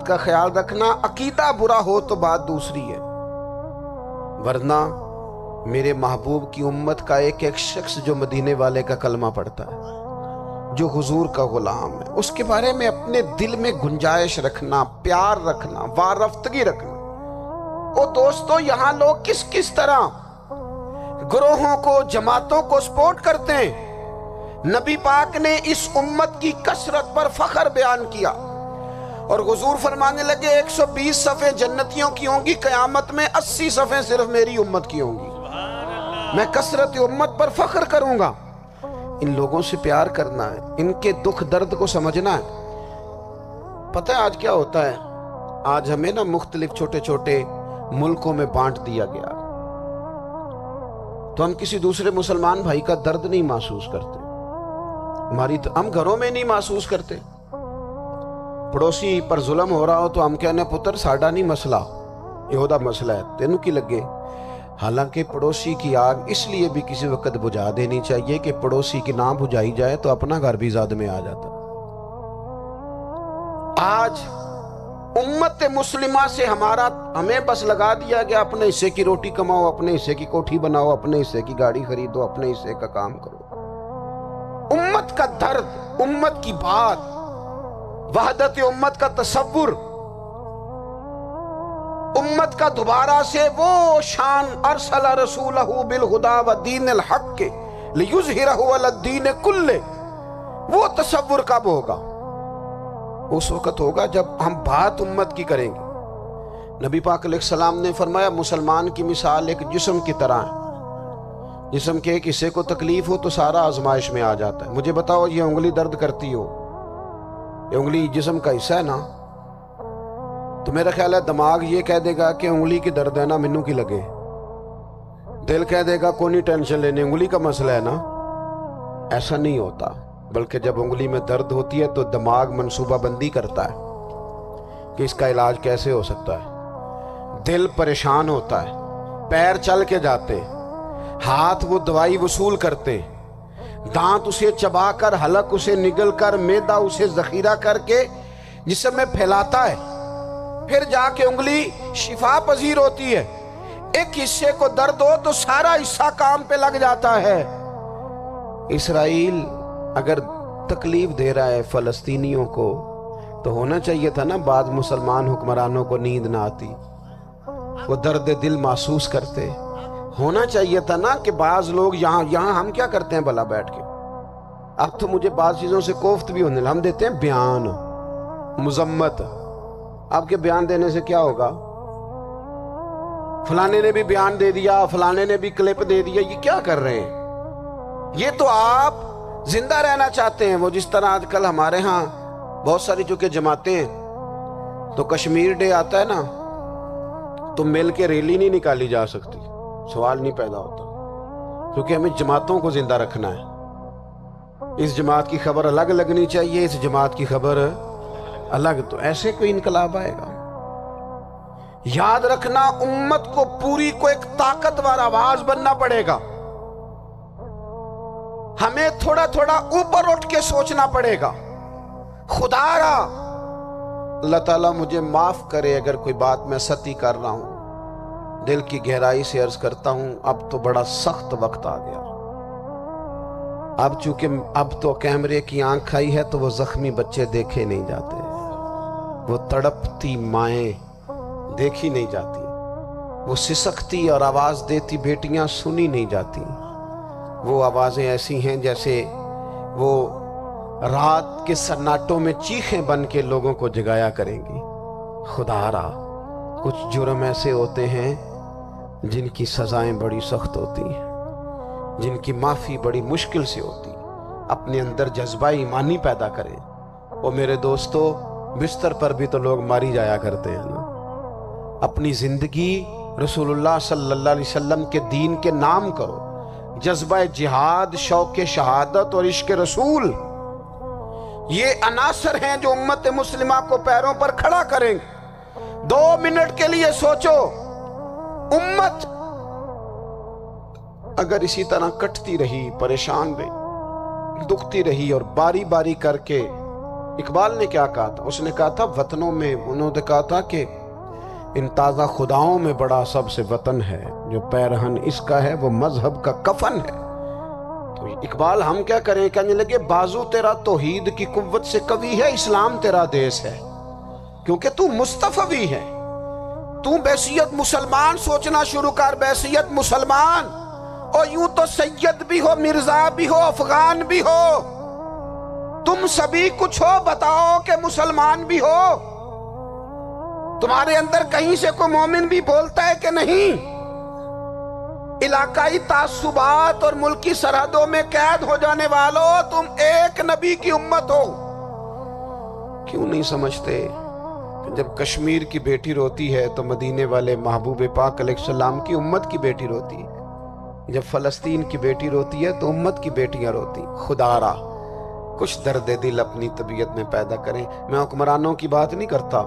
Speaker 1: کا خیال رکھنا، عقیدہ برا ہو تو بات دوسری ہے، ورنہ میرے محبوب کی امت کا ایک ایک شخص جو مدینے والے کا کلمہ پڑھتا ہے، جو حضور کا غلام ہے، اس کے بارے میں اپنے دل میں گنجائش رکھنا، پیار رکھنا، وارفتگی رکھنا۔ او دوستو، یہاں لوگ کس طرح گروہوں کو، جماعتوں کو سپورٹ کرتے ہیں۔ نبی پاک نے اس امت کی کثرت پر فخر بیان کیا، اور حضور فرمانے لگے 120 صفیں جنتیوں کی ہوں گی، قیامت میں 80 صفیں صرف میری امت کی ہوں گی۔ میں کثرت امت پر فخر کروں گا۔ ان لوگوں سے پیار کرنا ہے، ان کے دکھ درد کو سمجھنا ہے۔ پتہ ہے آج کیا ہوتا ہے؟ آج ہمیں نا مختلف چھوٹے چھوٹے ملکوں میں بانٹ دیا گیا، تو ہم کسی دوسرے مسلمان بھائی کا درد نہیں محسوس کرتے، ہم گھروں میں نہیں محسوس کرتے۔ پڑوسی پر ظلم ہو رہا ہو تو ہم کہنے پتر ساڈا نہیں مسئلہ، یہ مسئلہ ہے، تینوں کی لگے۔ حالانکہ پڑوسی کی آگ اس لیے بھی کسی وقت بجھا دینی چاہیے کہ پڑوسی کی نہ بجھائی جائے تو اپنا گھر بھی زاد میں آ جاتا۔ آج امت مسلمہ سے ہمیں بس لگا دیا گیا اپنے حصے کی روٹی کماؤ، اپنے حصے کی کوٹھی بناؤ، اپنے حصے کی گاڑی خریدو، اپنے حصے کا کام کرو۔ امت کا درد، امت کی بات، وحدت امت کا تصور، امت کا دوبارہ سے وہ شان ارسل رسولہ بالہدی ودین الحق لیظہرہ علی الدین کلہ، وہ تصور کب ہوگا؟ اس وقت ہوگا جب ہم بات امت کی کریں گے۔ نبی پاک علیہ السلام نے فرمایا مسلمان کی مثال ایک جسم کی طرح ہے، جسم کے ایک حصے کو تکلیف ہو تو سارا آزمائش میں آ جاتا ہے۔ مجھے بتاؤ یہ انگلی درد کرتی ہو، یہ انگلی جسم کا حصہ ہے نا، تو میرا خیال ہے دماغ یہ کہہ دے گا کہ انگلی کی درد ہے نا مینوں کی لگے، دل کہہ دے گا کوئی نہیں ٹینشن لینے، انگلی کا مسئلہ ہے نا۔ ایسا نہیں ہوتا، بلکہ جب انگلی میں درد ہوتی ہے تو دماغ منصوبہ بندی کرتا ہے کہ اس کا علاج کیسے ہو سکتا ہے، دل پریشان ہوتا ہے، پیر چل کے جاتے، ہاتھ وہ دوائی وصول کرتے، دانت اسے چبا کر، حلق اسے نگل کر، معدہ اسے ذخیرہ کر کے جسم میں پھیلاتا ہے، پھر جا کے انگلی شفا پذیر ہوتی ہے۔ ایک حصے کو درد ہو تو سارا حصہ کام پہ لگ جاتا ہے۔ اسرائیل اگر تکلیف دے رہا ہے فلسطینیوں کو تو ہونا چاہیے تھا نا بعض مسلمان حکمرانوں کو نیند نہ آتی، وہ درد دل محسوس کرتے، ہونا چاہیے تھا نا کہ بعض لوگ یہاں ہم کیا کرتے ہیں بھلا بیٹھ کے، اب تو مجھے بعض چیزوں سے کوفت بھی ہونے لگا، ہم دیتے ہیں بیان، مذمت۔ آپ کے بیان دینے سے کیا ہوگا؟ فلانے نے بھی بیان دے دیا، فلانے نے بھی کلپ دے دیا، یہ کیا کر رہے ہیں؟ یہ تو آپ زندہ رہنا چاہتے ہیں. وہ جس طرح آج کل ہمارے ہاں بہت ساری چونکہ جماعتیں ہیں تو کشمیر ڈے آتا ہے نا تو مل کے ریلی نہیں نکالی جا سکتی, سوال نہیں پیدا ہوتا, کیونکہ ہمیں جماعتوں کو زندہ رکھنا ہے. اس جماعت کی خبر الگ لگنی چاہیے, اس جماعت کی خبر الگ. تو ایسے کوئی انقلاب آئے گا؟ یاد رکھنا امت کو پوری کو ایک طاقتور آواز بننا پڑے گا. ہمیں تھوڑا تھوڑا اوپر اٹھ کے سوچنا پڑے گا. خدا را اللہ تعالیٰ مجھے معاف کرے اگر کوئی بات میں سطحی کر رہا ہوں, دل کی گہرائی سے عرض کرتا ہوں اب تو بڑا سخت وقت آ گیا. اب چونکہ اب تو کیمرے کی آنکھ آئی ہے تو وہ زخمی بچے دیکھے نہیں جاتے, وہ تڑپتی مائیں دیکھی نہیں جاتی, وہ سسکتی اور آواز دیتی بیٹیاں سنی نہیں جاتی. وہ آوازیں ایسی ہیں جیسے وہ رات کے سناٹوں میں چیخیں بن کے لوگوں کو جگایا کریں گی. خدا را کچھ جرم ایسے ہوتے ہیں جن کی سزائیں بڑی سخت ہوتی ہیں, جن کی معافی بڑی مشکل سے ہوتی. اپنے اندر جذبہ ایمانی پیدا کریں. وہ میرے دوستو بستر پر بھی تو لوگ ماری جایا کرتے ہیں نا. اپنی زندگی رسول اللہ صلی اللہ علیہ وسلم کے دین کے نام کرو. جذبہ جہاد, شوق شہادت اور عشق رسول, یہ عناصر ہیں جو امت مسلمہ کو پیروں پر کھڑا کریں گے. 2 منٹ کے لیے سوچو, امت اگر اسی طرح کٹتی رہی, پریشان رہی, دکھتی رہی اور باری باری کر کے, اقبال نے کیا کہا تھا؟ اس نے کہا تھا وطنوں میں, انہوں نے کہا تھا کہ ان تازہ خداؤں میں بڑا سب سے وطن ہے, جو پیرہن اس کا ہے وہ مذہب کا کفن ہے. تو اقبال ہم کیا کریں؟ کہنے لگے بازو تیرا توحید کی قوت سے قوی ہے, اسلام تیرا دیس ہے, کیونکہ تو مصطفی ہے. تو بحیثیت مسلمان سوچنا شروع کر, بحیثیت مسلمان. اور یوں تو سید بھی ہو, مرزا بھی ہو, افغان بھی ہو, تم سبھی کچھ ہو, بتاؤ کہ مسلمان بھی ہو. تمہارے اندر کہیں سے کوئی مومن بھی بولتا ہے کہ نہیں؟ علاقائی تعصبات اور ملکی سرحدوں میں قید ہو جانے والوں, تم ایک نبی کی امت ہو. کیوں نہیں سمجھتے کہ جب کشمیر کی بیٹی روتی ہے تو مدینے والے محبوب پاک علیہ السلام کی امت کی بیٹی روتی ہے, جب فلسطین کی بیٹی روتی ہے تو امت کی بیٹیاں روتی. خدا را کچھ درد دل اپنی طبیعت میں پیدا کریں. میں حکمرانوں کی بات نہیں کرتا,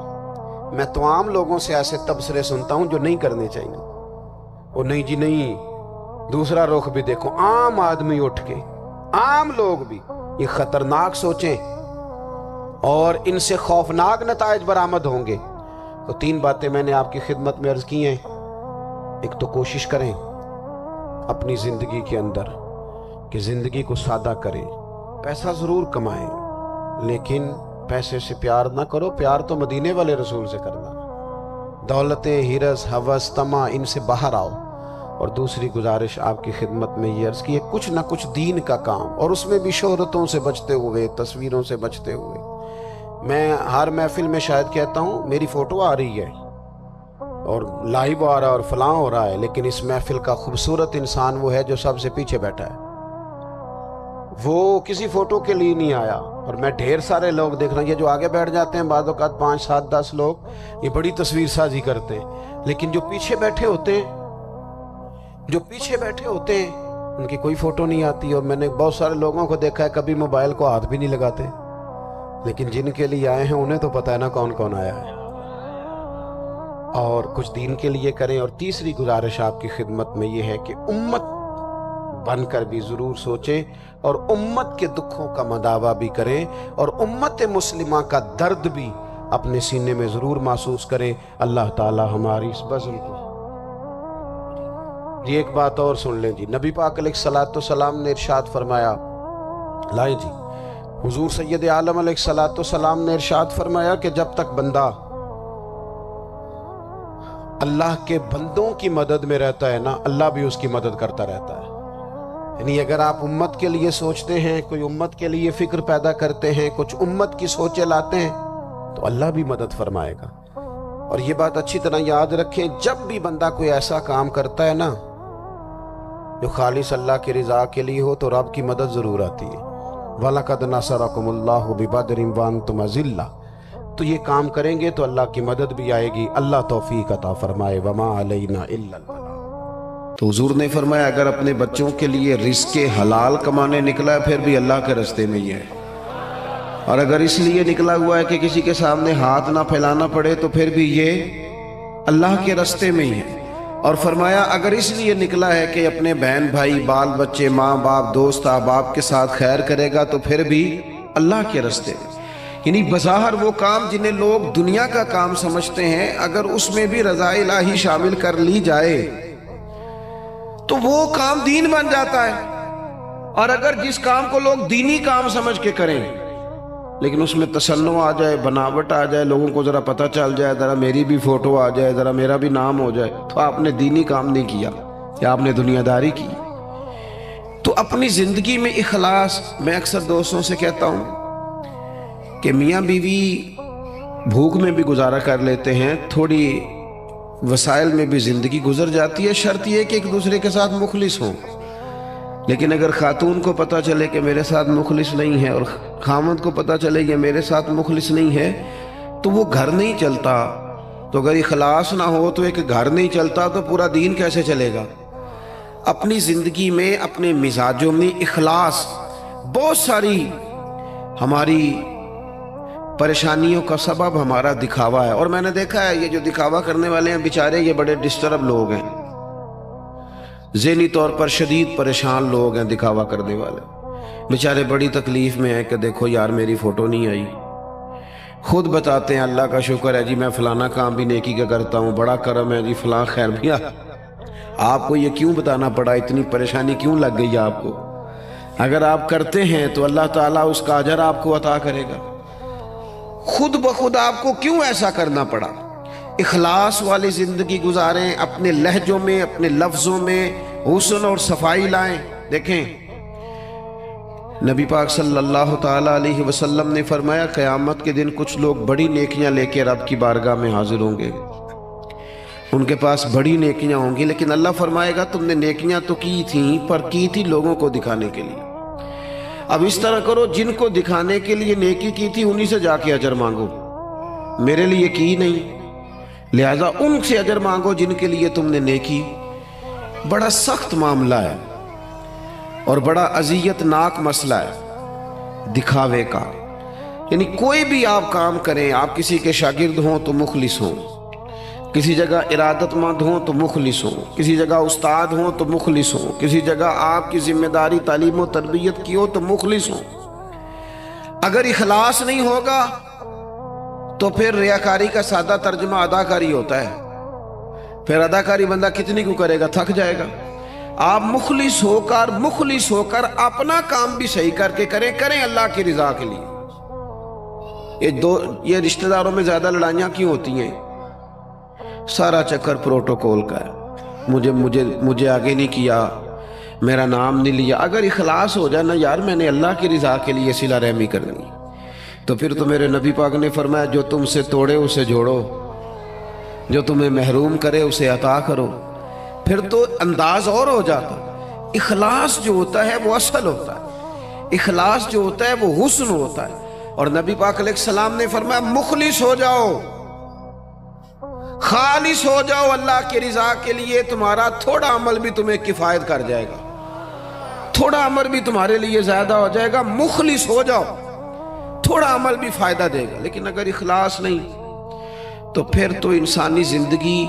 Speaker 1: میں تو عام لوگوں سے ایسے تبصرے سنتا ہوں جو نہیں کرنے چاہیے. وہ نہیں جی نہیں, دوسرا رخ بھی دیکھو. عام آدمی اٹھ کے, عام لوگ بھی یہ خطرناک سوچیں اور ان سے خوفناک نتائج برآمد ہوں گے. تو 3 باتیں میں نے آپ کی خدمت میں عرض کی ہیں. ایک تو کوشش کریں اپنی زندگی کے اندر کہ زندگی کو سادہ کریں. پیسہ ضرور کمائیں لیکن پیسے سے پیار نہ کرو, پیار تو مدینے والے رسول سے کرنا. دولتیں, ہرس, ہوس, طمع, ان سے باہر آؤ. اور دوسری گزارش آپ کی خدمت میں یہ عرض کی ہے, کچھ نہ کچھ دین کا کام, اور اس میں بھی شہرتوں سے بچتے ہوئے, تصویروں سے بچتے ہوئے. میں ہر محفل میں شاید کہتا ہوں میری فوٹو آ رہی ہے اور لائیو آ رہا ہے اور فلاں ہو رہا ہے, لیکن اس محفل کا خوبصورت انسان وہ ہے جو سب سے پیچھے بیٹھا ہے. وہ کسی فوٹو کے لیے نہیں آیا. اور میں ڈھیر سارے لوگ دیکھ رہا ہوں, یہ جو آگے بیٹھ جاتے ہیں بعض اوقات 5, 7, 10 لوگ, یہ بڑی تصویر سازی کرتے ہیں, لیکن جو پیچھے بیٹھے ہوتے ہیں, جو پیچھے بیٹھے ہوتے ہیں ان کی کوئی فوٹو نہیں آتی. اور میں نے بہت سارے لوگوں کو دیکھا ہے کبھی موبائل کو ہاتھ بھی نہیں لگاتے, لیکن جن کے لیے آئے ہیں انہیں تو پتہ ہے نا کون کون آیا ہے. اور کچھ دین کے لیے کریں. اور تیسری گزارش آپ کی خدمت میں یہ ہے کہ امت بن کر بھی ضرور سوچیں اور امت کے دکھوں کا مداوا بھی کریں اور امت مسلمہ کا درد بھی اپنے سینے میں ضرور محسوس کریں. اللہ تعالی ہماری اس بزم کو. یہ ایک بات اور سن لیں جی, نبی پاک علیہ الصلوۃ والسلام نے ارشاد فرمایا, لائیں جی, حضور سید عالم علیہ الصلوۃ والسلام نے ارشاد فرمایا کہ جب تک بندہ اللہ کے بندوں کی مدد میں رہتا ہے نا, اللہ بھی اس کی مدد کرتا رہتا ہے. یعنی اگر آپ امت کے لیے سوچتے ہیں, کوئی امت کے لیے فکر پیدا کرتے ہیں, کچھ امت کی سوچیں لاتے ہیں, تو اللہ بھی مدد فرمائے گا. اور یہ بات اچھی طرح یاد رکھیں, جب بھی بندہ کوئی ایسا کام کرتا ہے نا جو خالص اللہ کی رضا کے لیے ہو تو رب کی مدد ضرور آتی ہے۔ وَلَقَدْ نَصَرَكُمُ اللَّهُ بِبَدْرٍ وَأَنْتُمْ أَذِلَّةٌ، تو یہ کام کریں گے تو اللہ کی مدد بھی آئے گی۔ اللہ توفیق عطا فرمائے۔ وَمَا عَلَيْنَا إِلَّا الْبَلَاغُ۔ تو حضور نے فرمایا اگر اپنے بچوں کے لیے رزق حلال کمانے نکلا ہے پھر بھی اللہ کے راستے میں ہی ہے، اور اگر اس لیے نکلا ہوا ہے کہ کسی کے سامنے ہاتھ نہ پھیلانا پڑے تو پھر بھی یہ اللہ کے راستے میں ہی ہے۔ اور فرمایا اگر اس لیے نکلا ہے کہ اپنے بہن بھائی بال بچے ماں باپ دوست احباب کے ساتھ خیر کرے گا تو پھر بھی اللہ کے راستے میں، یعنی بظاہر وہ کام جنہیں لوگ دنیا کا کام سمجھتے ہیں اگر اس میں بھی رضا الہی شامل کر لی جائے تو وہ کام دین بن جاتا ہے۔ اور اگر جس کام کو لوگ دینی کام سمجھ کے کریں لیکن اس میں تصنع آ جائے، بناوٹ آ جائے، لوگوں کو ذرا پتہ چل جائے، ذرا میری بھی فوٹو آ جائے، ذرا میرا بھی نام ہو جائے، تو آپ نے دینی کام نہیں کیا یا آپ نے دنیا داری کی۔ تو اپنی زندگی میں اخلاص، میں اکثر دوستوں سے کہتا ہوں کہ میاں بیوی بھوک میں بھی گزارا کر لیتے ہیں، تھوڑی وسائل میں بھی زندگی گزر جاتی ہے، شرط یہ کہ ایک دوسرے کے ساتھ مخلص ہوں۔ لیکن اگر خاتون کو پتہ چلے کہ میرے ساتھ مخلص نہیں ہے اور خامد کو پتہ چلے کہ میرے ساتھ مخلص نہیں ہے تو وہ گھر نہیں چلتا۔ تو اگر اخلاص نہ ہو تو ایک گھر نہیں چلتا تو پورا دین کیسے چلے گا؟ اپنی زندگی میں اپنے مزاجوں میں اخلاص، بہت ساری ہماری پریشانیوں کا سبب ہمارا دکھاوا ہے، اور میں نے دیکھا ہے یہ جو دکھاوا کرنے والے ہیں بیچارے یہ بڑے ڈسٹرب لوگ ہیں، ذہنی طور پر شدید پریشان لوگ ہیں۔ دکھاوا کرنے والے بیچارے بڑی تکلیف میں ہیں کہ دیکھو یار میری فوٹو نہیں آئی، خود بتاتے ہیں اللہ کا شکر ہے جی میں فلانا کام بھی نیکی کا کرتا ہوں، بڑا کرم ہے جی فلاں خیر بھی۔ آپ کو یہ کیوں بتانا پڑا؟ اتنی پریشانی کیوں لگ گئی آپ کو؟ اگر آپ کرتے ہیں تو اللہ تعالیٰ اس کا اجر آپ کو عطا کرے گا۔ خود بخود آپ کو کیوں ایسا کرنا پڑا؟ اخلاص والی زندگی گزاریں، اپنے لہجوں میں اپنے لفظوں میں حسن اور صفائی لائیں۔ دیکھیں نبی پاک صلی اللہ تعالیٰ علیہ وسلم نے فرمایا قیامت کے دن کچھ لوگ بڑی نیکیاں لے کے رب کی بارگاہ میں حاضر ہوں گے، ان کے پاس بڑی نیکیاں ہوں گی، لیکن اللہ فرمائے گا تم نے نیکیاں تو کی تھیں پر کی تھی لوگوں کو دکھانے کے لیے۔ اب اس طرح کرو جن کو دکھانے کے لیے نیکی کی تھی انہی سے جا کے اجر مانگو، میرے لیے کی نہیں، لہذا ان سے اجر مانگو جن کے لیے تم نے نیکی۔ بڑا سخت معاملہ ہے اور بڑا اذیت ناک مسئلہ ہے دکھاوے کا، یعنی کوئی بھی آپ کام کریں، آپ کسی کے شاگرد ہوں تو مخلص ہوں، کسی جگہ ارادت مند ہوں تو مخلص ہوں، کسی جگہ استاد ہوں تو مخلص ہوں، کسی جگہ آپ کی ذمہ داری تعلیم و تربیت کی ہو تو مخلص ہوں۔ اگر اخلاص نہیں ہوگا تو پھر ریاکاری کا سادہ ترجمہ اداکاری ہوتا ہے، پھر اداکاری بندہ کتنی کو کرے گا، تھک جائے گا۔ آپ مخلص ہو کر اپنا کام بھی صحیح کر کے کریں اللہ کی رضا کے لیے۔ یہ رشتہ داروں میں زیادہ لڑائیاں کیوں ہوتی ہیں؟ سارا چکر پروٹوکول کا ہے، مجھے آگے نہیں کیا، میرا نام نہیں لیا۔ اگر اخلاص ہو جائے نا یار میں نے اللہ کی رضا کے لیے صلہ رحمی کرنی، تو پھر تو میرے نبی پاک نے فرمایا جو تم سے توڑے اسے جوڑو، جو تمہیں محروم کرے اسے عطا کرو، پھر تو انداز اور ہو جاتا۔ اخلاص جو ہوتا ہے وہ اصل ہوتا ہے، اخلاص جو ہوتا ہے وہ حسن ہوتا ہے، اور نبی پاک علیہ السلام نے فرمایا مخلص ہو جاؤ، خالص ہو جاؤ اللہ کی رضا کے لیے، تمہارا تھوڑا عمل بھی تمہیں کفایت کر جائے گا، تھوڑا عمل بھی تمہارے لیے زیادہ ہو جائے گا۔ مخلص ہو جاؤ، تھوڑا عمل بھی فائدہ دے گا۔ لیکن اگر اخلاص نہیں تو پھر تو انسانی زندگی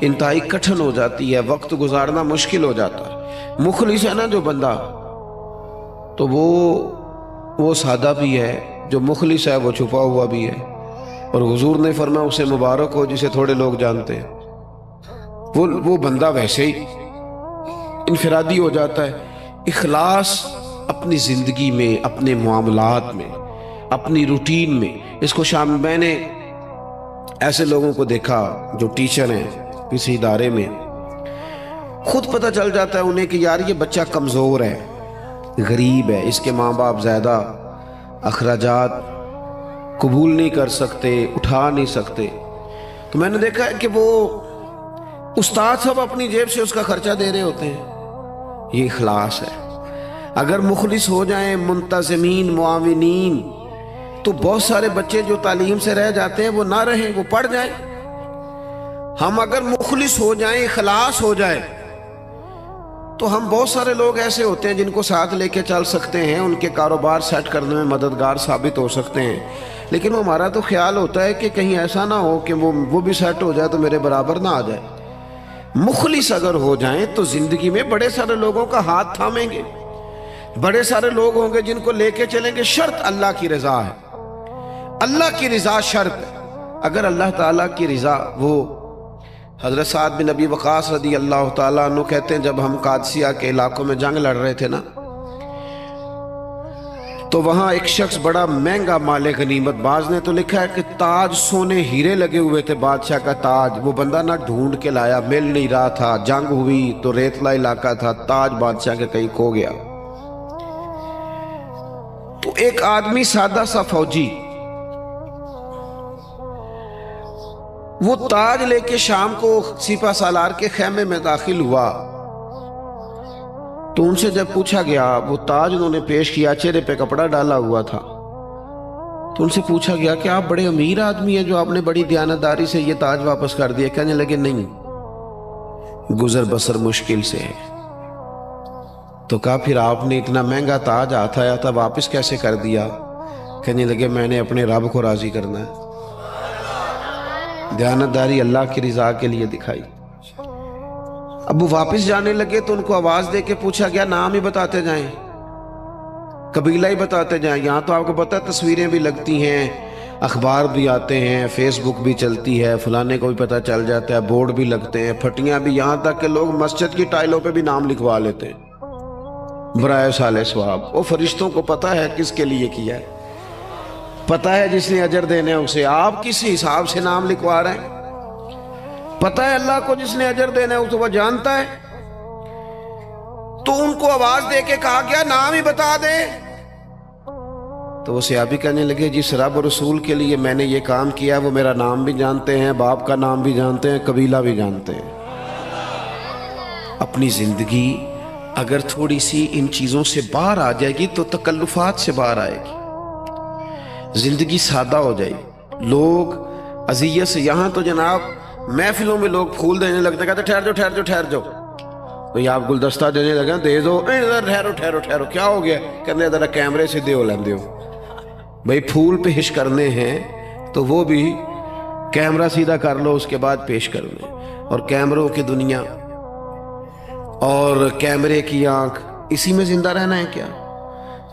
Speaker 1: انتہائی کٹھن ہو جاتی ہے، وقت گزارنا مشکل ہو جاتا ہے۔ مخلص ہے نا جو بندہ تو وہ سادہ بھی ہے، جو مخلص ہے وہ چھپا ہوا بھی ہے، اور حضور نے فرمایا اسے مبارک ہو جسے تھوڑے لوگ جانتے ہیں، وہ بندہ ویسے ہی انفرادی ہو جاتا ہے۔ اخلاص اپنی زندگی میں، اپنے معاملات میں، اپنی روٹین میں، اس کو میں نے ایسے لوگوں کو دیکھا جو ٹیچر ہیں کسی ادارے میں، خود پتہ چل جاتا ہے انہیں کہ یار یہ بچہ کمزور ہے، غریب ہے، اس کے ماں باپ زیادہ اخراجات قبول نہیں کر سکتے، اٹھا نہیں سکتے، تو میں نے دیکھا ہے کہ وہ استاد سب اپنی جیب سے اس کا خرچہ دے رہے ہوتے ہیں، یہ اخلاص ہے۔ اگر مخلص ہو جائیں، منتظمین، معاونین، تو بہت سارے بچے جو تعلیم سے رہ جاتے ہیں وہ نہ رہیں، وہ پڑھ جائیں۔ ہم اگر مخلص ہو جائیں، اخلاص ہو جائے، تو ہم بہت سارے لوگ ایسے ہوتے ہیں جن کو ساتھ لے کے چل سکتے ہیں، ان کے کاروبار سیٹ کرنے میں مددگار ثابت ہو سکتے ہیں، لیکن ہمارا تو خیال ہوتا ہے کہ کہیں ایسا نہ ہو کہ وہ بھی سیٹ ہو جائے تو میرے برابر نہ آ جائے۔ مخلص اگر ہو جائیں تو زندگی میں بڑے سارے لوگوں کا ہاتھ تھامیں گے، بڑے سارے لوگ ہوں گے جن کو لے کے چلیں گے۔ شرط اللہ کی رضا ہے، اللہ کی رضا شرط ہے۔ اگر اللہ تعالیٰ کی رضا، وہ حضرت سعد بن ابی وقاص رضی اللہ تعالیٰ عنہ کہتے ہیں جب ہم قادسیہ کے علاقوں میں جنگ لڑ رہے تھے نا، تو وہاں ایک شخص بڑا مہنگا مال غنیمت، بعض نے تو لکھا ہے کہ تاج سونے ہیرے لگے ہوئے تھے، بادشاہ کا تاج، وہ بندہ نہ ڈھونڈ کے لایا، مل نہیں رہا تھا، جنگ ہوئی تو ریتلا علاقہ تھا، تاج بادشاہ کے کہیں کھو گیا۔ تو ایک آدمی سادہ سا فوجی وہ تاج لے کے شام کو سپہ سالار کے خیمے میں داخل ہوا، تو ان سے جب پوچھا گیا، وہ تاج انہوں نے پیش کیا، چہرے پہ کپڑا ڈالا ہوا تھا، تو ان سے پوچھا گیا کہ آپ بڑے امیر آدمی ہیں جو آپ نے بڑی دیانتداری سے یہ تاج واپس کر دیا۔ کہنے لگے نہیں، گزر بسر مشکل سے ہے۔ تو کہا پھر آپ نے اتنا مہنگا تاج آیا تھا واپس کیسے کر دیا؟ کہنے لگے میں نے اپنے رب کو راضی کرنا ہے، دیانتداری اللہ کی رضا کے لیے دکھائی۔ اب وہ واپس جانے لگے تو ان کو آواز دے کے پوچھا گیا نام ہی بتاتے جائیں، قبیلہ ہی بتاتے جائیں۔ یہاں تو آپ کو پتہ ہے تصویریں بھی لگتی ہیں، اخبار بھی آتے ہیں، فیس بک بھی چلتی ہے، فلانے کو بھی پتہ چل جاتا ہے، بورڈ بھی لگتے ہیں، پھٹیاں بھی، یہاں تک کہ لوگ مسجد کی ٹائلوں پہ بھی نام لکھوا لیتے ہیں برائے صالح ثواب۔ وہ فرشتوں کو پتہ ہے کس کے لیے کیا ہے، پتہ ہے جس نے اجر دینے اسے، آپ کس حساب سے نام لکھوا رہے ہیں؟ پتہ ہے اللہ کو جس نے اجر دینا ہے تو وہ جانتا ہے۔ تو ان کو آواز دے کے کہا گیا نام ہی بتا دے۔ تو وہ صحابی کہنے لگے جس رب اور رسول کے لیے میں نے یہ کام کیا وہ میرا نام بھی جانتے ہیں، باپ کا نام بھی جانتے ہیں، قبیلہ بھی جانتے ہیں۔ اپنی زندگی اگر تھوڑی سی ان چیزوں سے باہر آ جائے گی تو تکلفات سے باہر آئے گی، زندگی سادہ ہو جائے گی۔ لوگ اذیت سے، یہاں تو جناب محفلوں میں لوگ پھول دینے لگتے، کہتے ٹھہر جاؤ ٹھہر جاؤ ٹھہر جاؤ، تو یہ آپ گلدستہ دینے لگے دے دو، ٹھہرو ٹھہرو ٹھہرو، کیا ہو گیا؟ کہنے ذرا کیمرے سے دیو لیندے ہو بھائی، پھول پیش کرنے ہیں تو وہ بھی کیمرہ سیدھا کر لو اس کے بعد پیش کرنے۔ اور کیمروں کی دنیا اور کیمرے کی آنکھ، اسی میں زندہ رہنا ہے کیا؟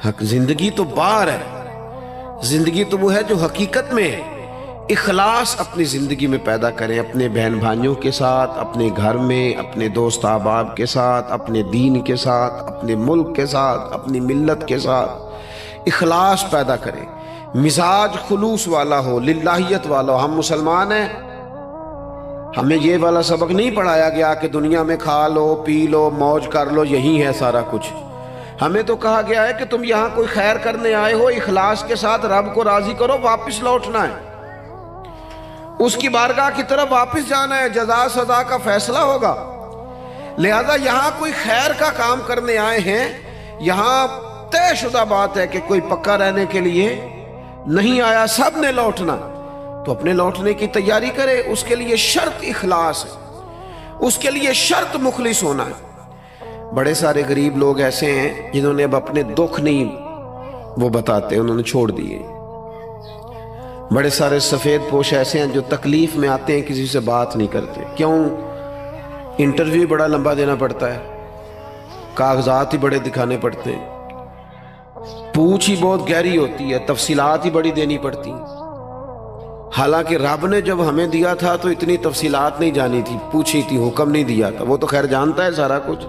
Speaker 1: حق زندگی تو باہر ہے، زندگی تو وہ ہے جو حقیقت میں ہے۔ اخلاص اپنی زندگی میں پیدا کریں، اپنے بہن بھائیوں کے ساتھ، اپنے گھر میں، اپنے دوست احباب کے ساتھ، اپنے دین کے ساتھ، اپنے ملک کے ساتھ، اپنی ملت کے ساتھ اخلاص پیدا کریں، مزاج خلوص والا ہو، للہیت والا ہو۔ ہم مسلمان ہیں، ہمیں یہ والا سبق نہیں پڑھایا گیا کہ دنیا میں کھا لو پی لو موج کر لو، یہی ہے سارا کچھ۔ ہمیں تو کہا گیا ہے کہ تم یہاں کوئی خیر کرنے آئے ہو، اخلاص کے ساتھ رب کو راضی کرو، واپس لوٹنا ہے، اس کی بارگاہ کی طرف واپس جانا ہے، جزا سزا کا فیصلہ ہوگا۔ لہذا یہاں کوئی خیر کا کام کرنے آئے ہیں، یہاں طے شدہ بات ہے کہ کوئی پکا رہنے کے لیے نہیں آیا، سب نے لوٹنا، تو اپنے لوٹنے کی تیاری کرے۔ اس کے لیے شرط اخلاص ہے، اس کے لیے شرط مخلص ہونا ہے۔ بڑے سارے غریب لوگ ایسے ہیں جنہوں نے اب اپنے دکھ نہیں وہ بتاتے، انہوں نے چھوڑ دیے۔ بڑے سارے سفید پوش ایسے ہیں جو تکلیف میں آتے ہیں کسی سے بات نہیں کرتے۔ کیوں؟ انٹرویو بڑا لمبا دینا پڑتا ہے، کاغذات ہی بڑے دکھانے پڑتے ہیں، پوچھ ہی بہت گہری ہوتی ہے، تفصیلات ہی بڑی دینی پڑتی ہیں۔ حالانکہ رب نے جب ہمیں دیا تھا تو اتنی تفصیلات نہیں جانی تھی، پوچھی تھی، حکم نہیں دیا تھا، وہ تو خیر جانتا ہے سارا کچھ،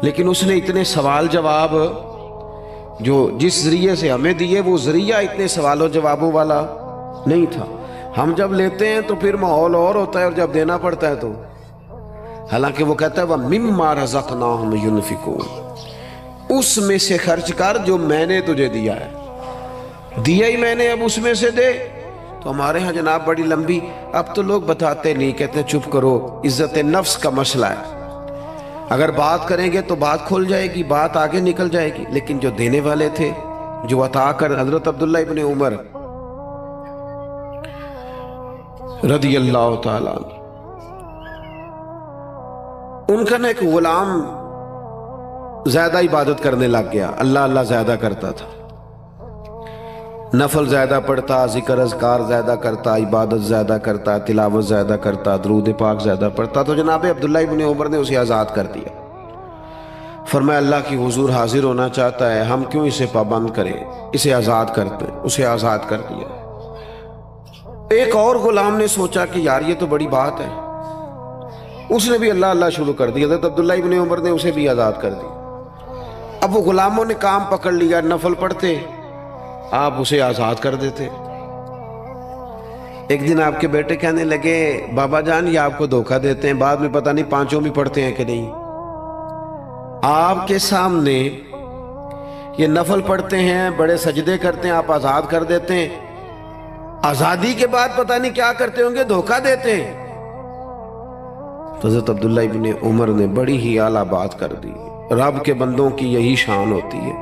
Speaker 1: لیکن اس نے اتنے سوال جواب جو جس ذریعے سے ہمیں دیے وہ ذریعہ اتنے سوال و جوابوں والا نہیں تھا۔ ہم جب لیتے ہیں تو پھر ماحول اور ہوتا ہے، اور جب دینا پڑتا ہے تو حالانکہ وہ کہتا ہے وَمِمَّا رَزَقْنَاهُمْ يُنْفِقُونَ، اس میں سے خرچ کر جو میں نے تجھے دیا ہے، دیا ہی میں نے، اب اس میں سے دے۔ تو ہمارے ہاں جناب بڑی لمبی، اب تو لوگ بتاتے نہیں، کہتے ہیں چپ کرو، عزت نفس کا مسئلہ ہے۔ اگر بات کریں گے تو بات کھل جائے گی، بات آگے نکل جائے گی، لیکن جو دینے والے تھے، جو عطا کر، حضرت عبداللہ ابن عمر رضی اللہ تعالیٰ عنہ، ان کا نا ایک غلام زیادہ عبادت کرنے لگ گیا، اللہ اللہ زیادہ کرتا تھا، نفل زیادہ پڑھتا، ذکر اذکار زیادہ کرتا، عبادت زیادہ کرتا، تلاوت زیادہ کرتا، درود پاک زیادہ پڑھتا، تو جناب عبداللہ ابن عمر نے اسے آزاد کر دیا۔ فرمایا اللہ کی حضور حاضر ہونا چاہتا ہے، ہم کیوں اسے پابند کریں، اسے آزاد کرتے، اسے آزاد کر دیا۔ ایک اور غلام نے سوچا کہ یار یہ تو بڑی بات ہے، اس نے بھی اللہ اللہ شروع کر دیا، حضرت عبداللہ ابن عمر نے اسے بھی آزاد کر دیا۔ اب وہ غلاموں نے کام پکڑ لیا، نفل پڑھتے، آپ اسے آزاد کر دیتے۔ ایک دن آپ کے بیٹے کہنے لگے بابا جان یہ آپ کو دھوکہ دیتے ہیں، بعد میں پتہ نہیں پانچوں بھی پڑھتے ہیں کہ نہیں، آپ کے سامنے یہ نفل پڑھتے ہیں، بڑے سجدے کرتے ہیں، آپ آزاد کر دیتے ہیں، آزادی کے بعد پتہ نہیں کیا کرتے ہوں گے، دھوکہ دیتے ہیں۔ تو حضرت عبداللہ ابن عمر نے بڑی ہی اعلیٰ بات کر دی، رب کے بندوں کی یہی شان ہوتی ہے۔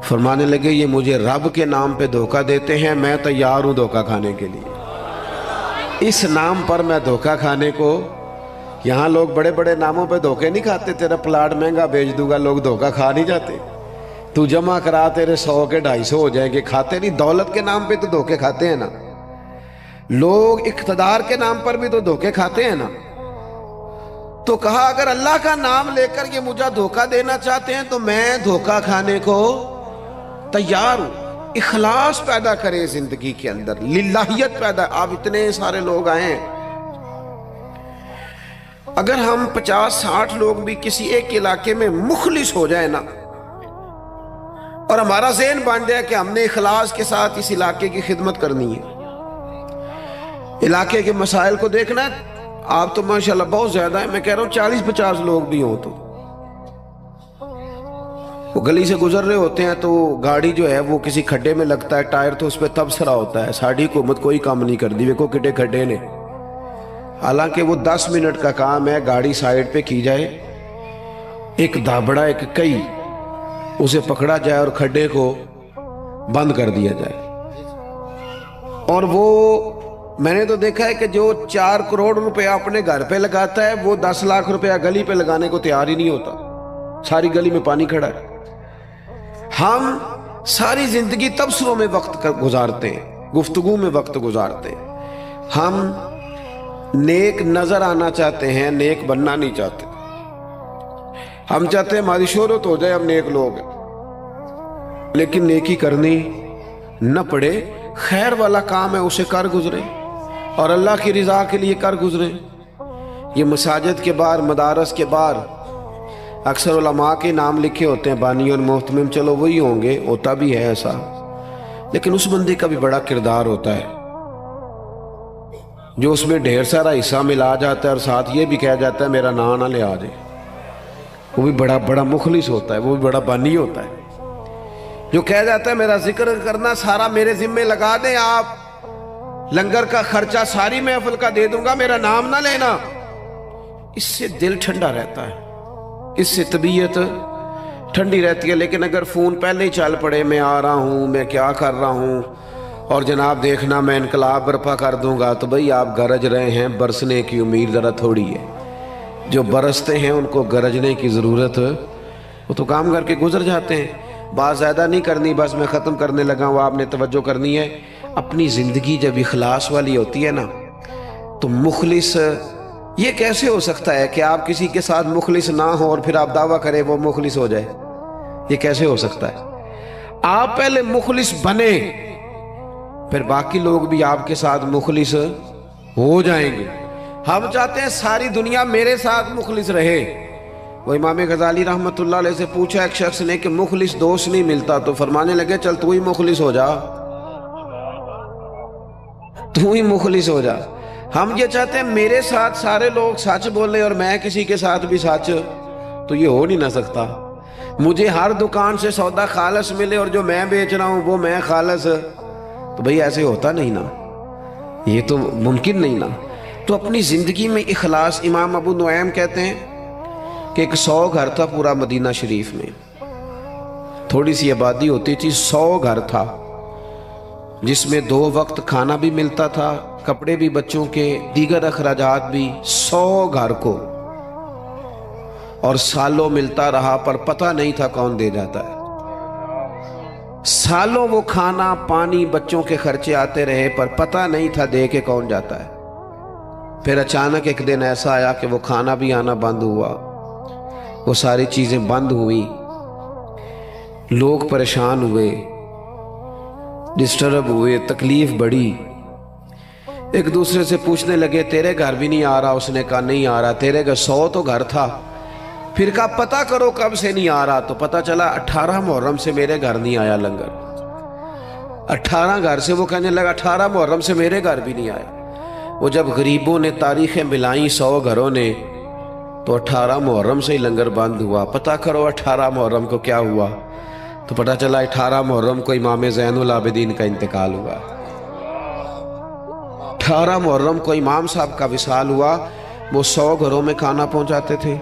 Speaker 1: فرمانے لگے یہ مجھے رب کے نام پہ دھوکہ دیتے ہیں، میں تیار ہوں دھوکہ کھانے کے لیے، اس نام پر میں دھوکہ کھانے کو، یہاں لوگ بڑے بڑے ناموں پہ دھوکے نہیں کھاتے، تیرا پلاٹ مہنگا بیچ دوں گا، لوگ دھوکہ کھا نہیں جاتے، تو جمع کرا تیرے 100 کے 250 ہو جائیں گے، کھاتے نہیں، دولت کے نام پہ تو دھوکے کھاتے ہیں نا، لوگ اقتدار کے نام پر بھی تو دھوکے کھاتے ہیں نا۔ تو کہا اگر اللہ کا نام لے کر یہ مجھے دھوکہ دینا چاہتے ہیں تو میں دھوکہ کھانے کو تیار ہوں۔ اخلاص پیدا کرے زندگی کے اندر، للہیت پیدا۔ آپ اتنے سارے لوگ آئے ہیں، اگر ہم 50-60 لوگ بھی کسی ایک علاقے میں مخلص ہو جائے نا، اور ہمارا ذہن بن جائے کہ ہم نے اخلاص کے ساتھ اس علاقے کی خدمت کرنی ہے، علاقے کے مسائل کو دیکھنا ہے، آپ تو ماشاءاللہ بہت زیادہ ہیں، میں کہہ رہا ہوں 40-50 لوگ بھی ہوں، تو وہ گلی سے گزر رہے ہوتے ہیں تو گاڑی جو ہے وہ کسی کھڈے میں لگتا ہے، ٹائر تو اس پہ تبصرہ ہوتا ہے، ساڑھی حکومت کوئی کام نہیں کر دی، ویکو کٹے کھڈے نے، حالانکہ وہ 10 منٹ کا کام ہے، گاڑی سائیڈ پہ کی جائے، ایک دھابڑا ایک کئی اسے پکڑا جائے اور کھڈے کو بند کر دیا جائے۔ اور وہ میں نے تو دیکھا ہے کہ جو 4 کروڑ روپے اپنے گھر پہ لگاتا ہے وہ 10 لاکھ روپے گلی پہ لگانے کو تیار ہی نہیں ہوتا، ساری گلی میں پانی کھڑا ہے۔ ہم ساری زندگی تبصروں میں وقت گزارتے ہیں، گفتگو میں وقت گزارتے ہیں، ہم نیک نظر آنا چاہتے ہیں، نیک بننا نہیں چاہتے، ہم چاہتے ہیں ہماری شہرت ہو جائے، ہم نیک لوگ ہیں، لیکن نیکی کرنی نہ پڑے، خیر والا کام ہے اسے کر گزرے اور اللہ کی رضا کے لیے کر گزرے۔ یہ مساجد کے باہر، مدارس کے باہر اکثر علماء کے نام لکھے ہوتے ہیں، بانی اور محتمم، چلو وہی ہوں گے، ہوتا بھی ہے ایسا، لیکن اس بندے کا بھی بڑا کردار ہوتا ہے جو اس میں ڈھیر سارا حصہ ملا جاتا ہے اور ساتھ یہ بھی کہہ جاتا ہے میرا نام نہ لے آ جائے، وہ بھی بڑا مخلص ہوتا ہے، وہ بھی بڑا بانی ہوتا ہے، جو کہہ جاتا ہے میرا ذکر کرنا سارا میرے ذمے لگا دیں، آپ لنگر کا خرچہ ساری محفل کا دے دوں گا، میرا نام نہ لینا، اس سے دل ٹھنڈا رہتا ہے، اس سے طبیعت ٹھنڈی رہتی ہے۔ لیکن اگر فون پہلے ہی چل پڑے، میں آ رہا ہوں، میں کیا کر رہا ہوں، اور جناب دیکھنا میں انقلاب برپا کر دوں گا، تو بھئی آپ گرج رہے ہیں، برسنے کی امید ذرا تھوڑی ہے، جو برستے ہیں ان کو گرجنے کی ضرورت، وہ تو کام کر کے گزر جاتے ہیں۔ بات زیادہ نہیں کرنی، بس میں ختم کرنے لگا ہوں، آپ نے توجہ کرنی ہے۔ اپنی زندگی جب اخلاص والی ہوتی ہے نا تو مخلص، یہ کیسے ہو سکتا ہے کہ آپ کسی کے ساتھ مخلص نہ ہو اور پھر آپ دعویٰ کریں وہ مخلص ہو جائے؟ یہ کیسے ہو سکتا ہے؟ آپ پہلے مخلص بنے، پھر باقی لوگ بھی آپ کے ساتھ مخلص ہو جائیں گے۔ ہم چاہتے ہیں ساری دنیا میرے ساتھ مخلص رہے۔ وہ امام غزالی رحمت اللہ علیہ سے پوچھا ایک شخص نے کہ مخلص دوست نہیں ملتا، تو فرمانے لگے چل تو ہی مخلص ہو جا، تو ہی مخلص ہو جا۔ ہم یہ چاہتے ہیں میرے ساتھ سارے لوگ سچ بولیں اور میں کسی کے ساتھ بھی سچ، تو یہ ہو نہیں نہ سکتا۔ مجھے ہر دکان سے سودا خالص ملے اور جو میں بیچ رہا ہوں وہ میں خالص، تو بھئی ایسے ہوتا نہیں نا، یہ تو ممکن نہیں نا۔ تو اپنی زندگی میں اخلاص، امام ابو نعیم کہتے ہیں کہ ایک 100 گھر تھا پورا مدینہ شریف میں، تھوڑی سی آبادی ہوتی تھی، 100 گھر تھا جس میں 2 وقت کھانا بھی ملتا تھا، کپڑے بھی بچوں کے، دیگر اخراجات بھی، 100 گھر کو، اور سالوں ملتا رہا پر پتہ نہیں تھا کون دے جاتا ہے۔ سالوں وہ کھانا پانی بچوں کے خرچے آتے رہے پر پتہ نہیں تھا دے کے کون جاتا ہے۔ پھر اچانک ایک دن ایسا آیا کہ وہ کھانا بھی آنا بند ہوا، وہ ساری چیزیں بند ہوئی، لوگ پریشان ہوئے، ڈسٹرب ہوئے، تکلیف بڑھی، ایک دوسرے سے پوچھنے لگے تیرے گھر بھی نہیں آ رہا؟ اس نے کہا نہیں آ رہا۔ تیرے گھر 100 تو گھر تھا، پھر کہا پتہ کرو کب سے نہیں آ رہا، تو پتہ چلا 18 محرم سے میرے گھر نہیں آیا لنگر۔ 18 گھر سے وہ کہنے لگا 18 محرم سے میرے گھر بھی نہیں آیا۔ وہ جب غریبوں نے تاریخیں ملائیں 100 گھروں نے، تو 18 محرم سے ہی لنگر بند ہوا۔ پتہ کرو 18 محرم کو کیا ہوا، تو پتہ چلا 18 محرم کو امام زین العابدین کا انتقال ہوا۔ 18 محرم کو امام صاحب کا وصال ہوا۔ وہ 100 گھروں میں کھانا پہنچاتے تھے،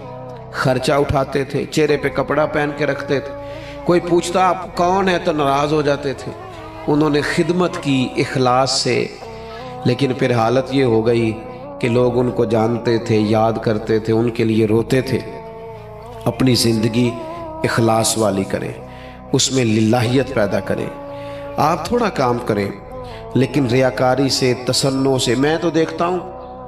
Speaker 1: خرچہ اٹھاتے تھے، چہرے پہ کپڑا پہن کے رکھتے تھے، کوئی پوچھتا آپ کون ہے تو ناراض ہو جاتے تھے۔ انہوں نے خدمت کی اخلاص سے، لیکن پھر حالت یہ ہو گئی کہ لوگ ان کو جانتے تھے، یاد کرتے تھے، ان کے لیے روتے تھے۔ اپنی زندگی اخلاص والی کریں، اس میں للہیت پیدا کریں۔ آپ تھوڑا کام کریں لیکن ریاکاری سے، تسنع سے۔ میں تو دیکھتا ہوں،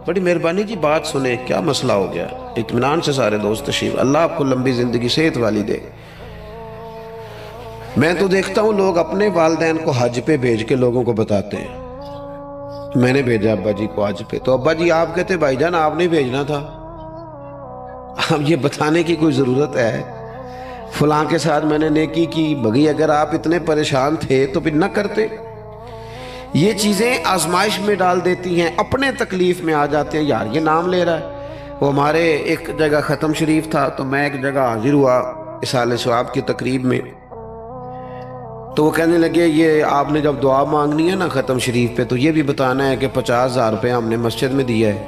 Speaker 1: بڑی مہربانی جی بات سنیں، کیا مسئلہ ہو گیا؟ اطمینان سے سارے دوست تشریف، اللہ آپ کو لمبی زندگی صحت والی دے۔ میں تو دیکھتا ہوں لوگ اپنے والدین کو حج پہ بھیج کے لوگوں کو بتاتے ہیں میں نے بھیجا ابا جی کو حج پہ، تو ابا جی آپ کہتے بھائی جان آپ نے بھیجنا تھا۔ اب یہ بتانے کی کوئی ضرورت ہے؟ فلاں کے ساتھ میں نے نیکی کی، بھگی اگر آپ اتنے پریشان تھے تو پھر نہ کرتے۔ یہ چیزیں آزمائش میں ڈال دیتی ہیں، اپنے تکلیف میں آ جاتے ہیں، یار یہ نام لے رہا ہے۔ وہ ہمارے ایک جگہ ختم شریف تھا، تو میں ایک جگہ حاضر ہوا اصالہ ثواب کی تقریب میں، تو وہ کہنے لگے یہ آپ نے جب دعا مانگنی ہے نا ختم شریف پہ، تو یہ بھی بتانا ہے کہ 50,000 روپے ہم نے مسجد میں دیا ہے،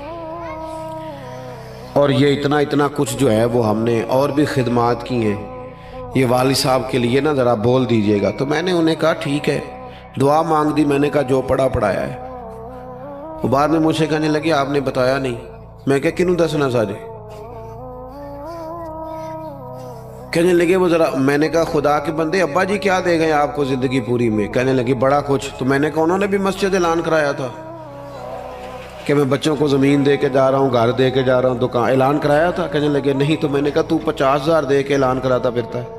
Speaker 1: اور یہ اتنا اتنا کچھ جو ہے وہ ہم نے اور بھی خدمات کی ہیں، یہ والد صاحب کے لیے نا ذرا بول دیجئے گا۔ تو میں نے انہیں کہا ٹھیک ہے، دعا مانگ دی، میں نے کہا جو پڑھا پڑھایا ہے۔ وہ بعد میں مجھ سے کہنے لگے آپ نے بتایا نہیں۔ میں کہا کنوں دسنا ساجے؟ کہنے لگے وہ ذرا، میں نے کہا خدا کے بندے ابا جی کیا دے گئے آپ کو زندگی پوری میں؟ کہنے لگے بڑا کچھ۔ تو میں نے کہا انہوں نے بھی مسجد اعلان کرایا تھا کہ میں بچوں کو زمین دے کے جا رہا ہوں، گھر دے کے جا رہا ہوں، دکان اعلان کرایا تھا؟ کہنے لگے نہیں۔ تو میں نے کہا تو 50,000 دے کے اعلان کراتا پھرتا ہے،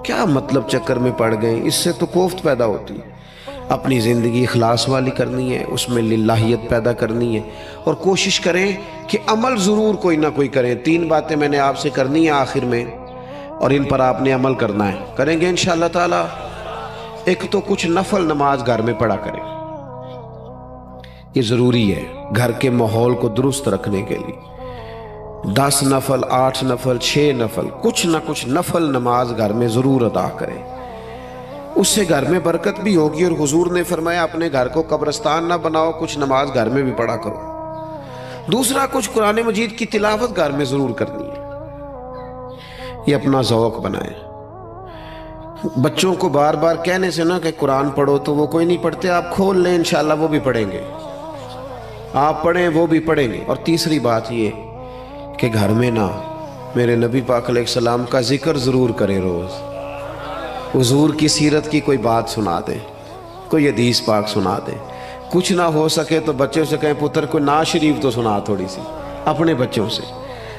Speaker 1: کیا مطلب چکر میں پڑ گئے؟ اس سے تو کوفت پیدا ہوتی ہے۔ اپنی زندگی اخلاص والی کرنی ہے، اس میں للہیت پیدا کرنی ہے، اور کوشش کریں کہ عمل ضرور کوئی نہ کوئی کریں۔ 3 باتیں میں نے آپ سے کرنی ہیں آخر میں، اور ان پر آپ نے عمل کرنا ہے، کریں گے انشاءاللہ تعالی۔ ایک تو کچھ نفل نماز گھر میں پڑھا کریں، یہ ضروری ہے گھر کے ماحول کو درست رکھنے کے لیے۔ 10 نفل، 8 نفل، 6 نفل، کچھ نہ کچھ نفل نماز گھر میں ضرور ادا کریں، اس سے گھر میں برکت بھی ہوگی۔ اور حضور نے فرمایا اپنے گھر کو قبرستان نہ بناؤ، کچھ نماز گھر میں بھی پڑھا کرو۔ دوسرا، کچھ قرآن مجید کی تلاوت گھر میں ضرور کرنی ہے، یہ اپنا ذوق بنائیں۔ بچوں کو بار بار کہنے سے نہ کہ قرآن پڑھو تو وہ کوئی نہیں پڑھتے، آپ کھول لیں انشاءاللہ وہ بھی پڑھیں گے، آپ پڑھیں وہ بھی پڑھیں گے۔ اور تیسری بات یہ کہ گھر میں نا میرے نبی پاک علیہ السلام کا ذکر ضرور کریں، روز حضور کی سیرت کی کوئی بات سنا دیں، کوئی حدیث پاک سنا دیں۔ کچھ نہ ہو سکے تو بچوں سے کہیں پتر کوئی نعت شریف تو سنا تھوڑی سی، اپنے بچوں سے۔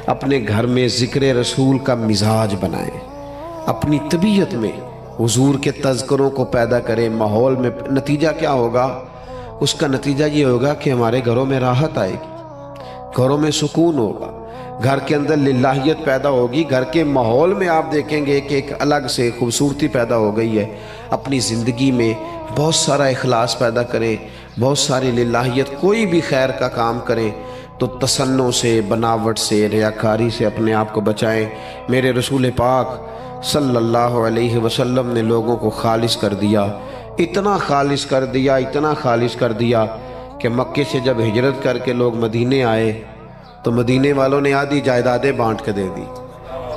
Speaker 1: اپنے گھر میں ذکر رسول کا مزاج بنائیں، اپنی طبیعت میں حضور کے تذکروں کو پیدا کریں ماحول میں۔ نتیجہ کیا ہوگا؟ اس کا نتیجہ یہ ہوگا کہ ہمارے گھروں میں راحت آئے گی، گھروں میں سکون ہوگا، گھر کے اندر للہیت پیدا ہوگی، گھر کے ماحول میں آپ دیکھیں گے کہ ایک الگ سے خوبصورتی پیدا ہو گئی ہے۔ اپنی زندگی میں بہت سارا اخلاص پیدا کریں، بہت ساری للہیت، کوئی بھی خیر کا کام کریں تو تسنع سے، بناوٹ سے، ریاکاری سے اپنے آپ کو بچائیں۔ میرے رسول پاک صلی اللہ علیہ وسلم نے لوگوں کو خالص کر دیا، اتنا خالص کر دیا، اتنا خالص کر دیا کہ مکے سے جب ہجرت کر کے لوگ مدینے آئے تو مدینے والوں نے آدھی جائیدادیں بانٹ کے دے دی۔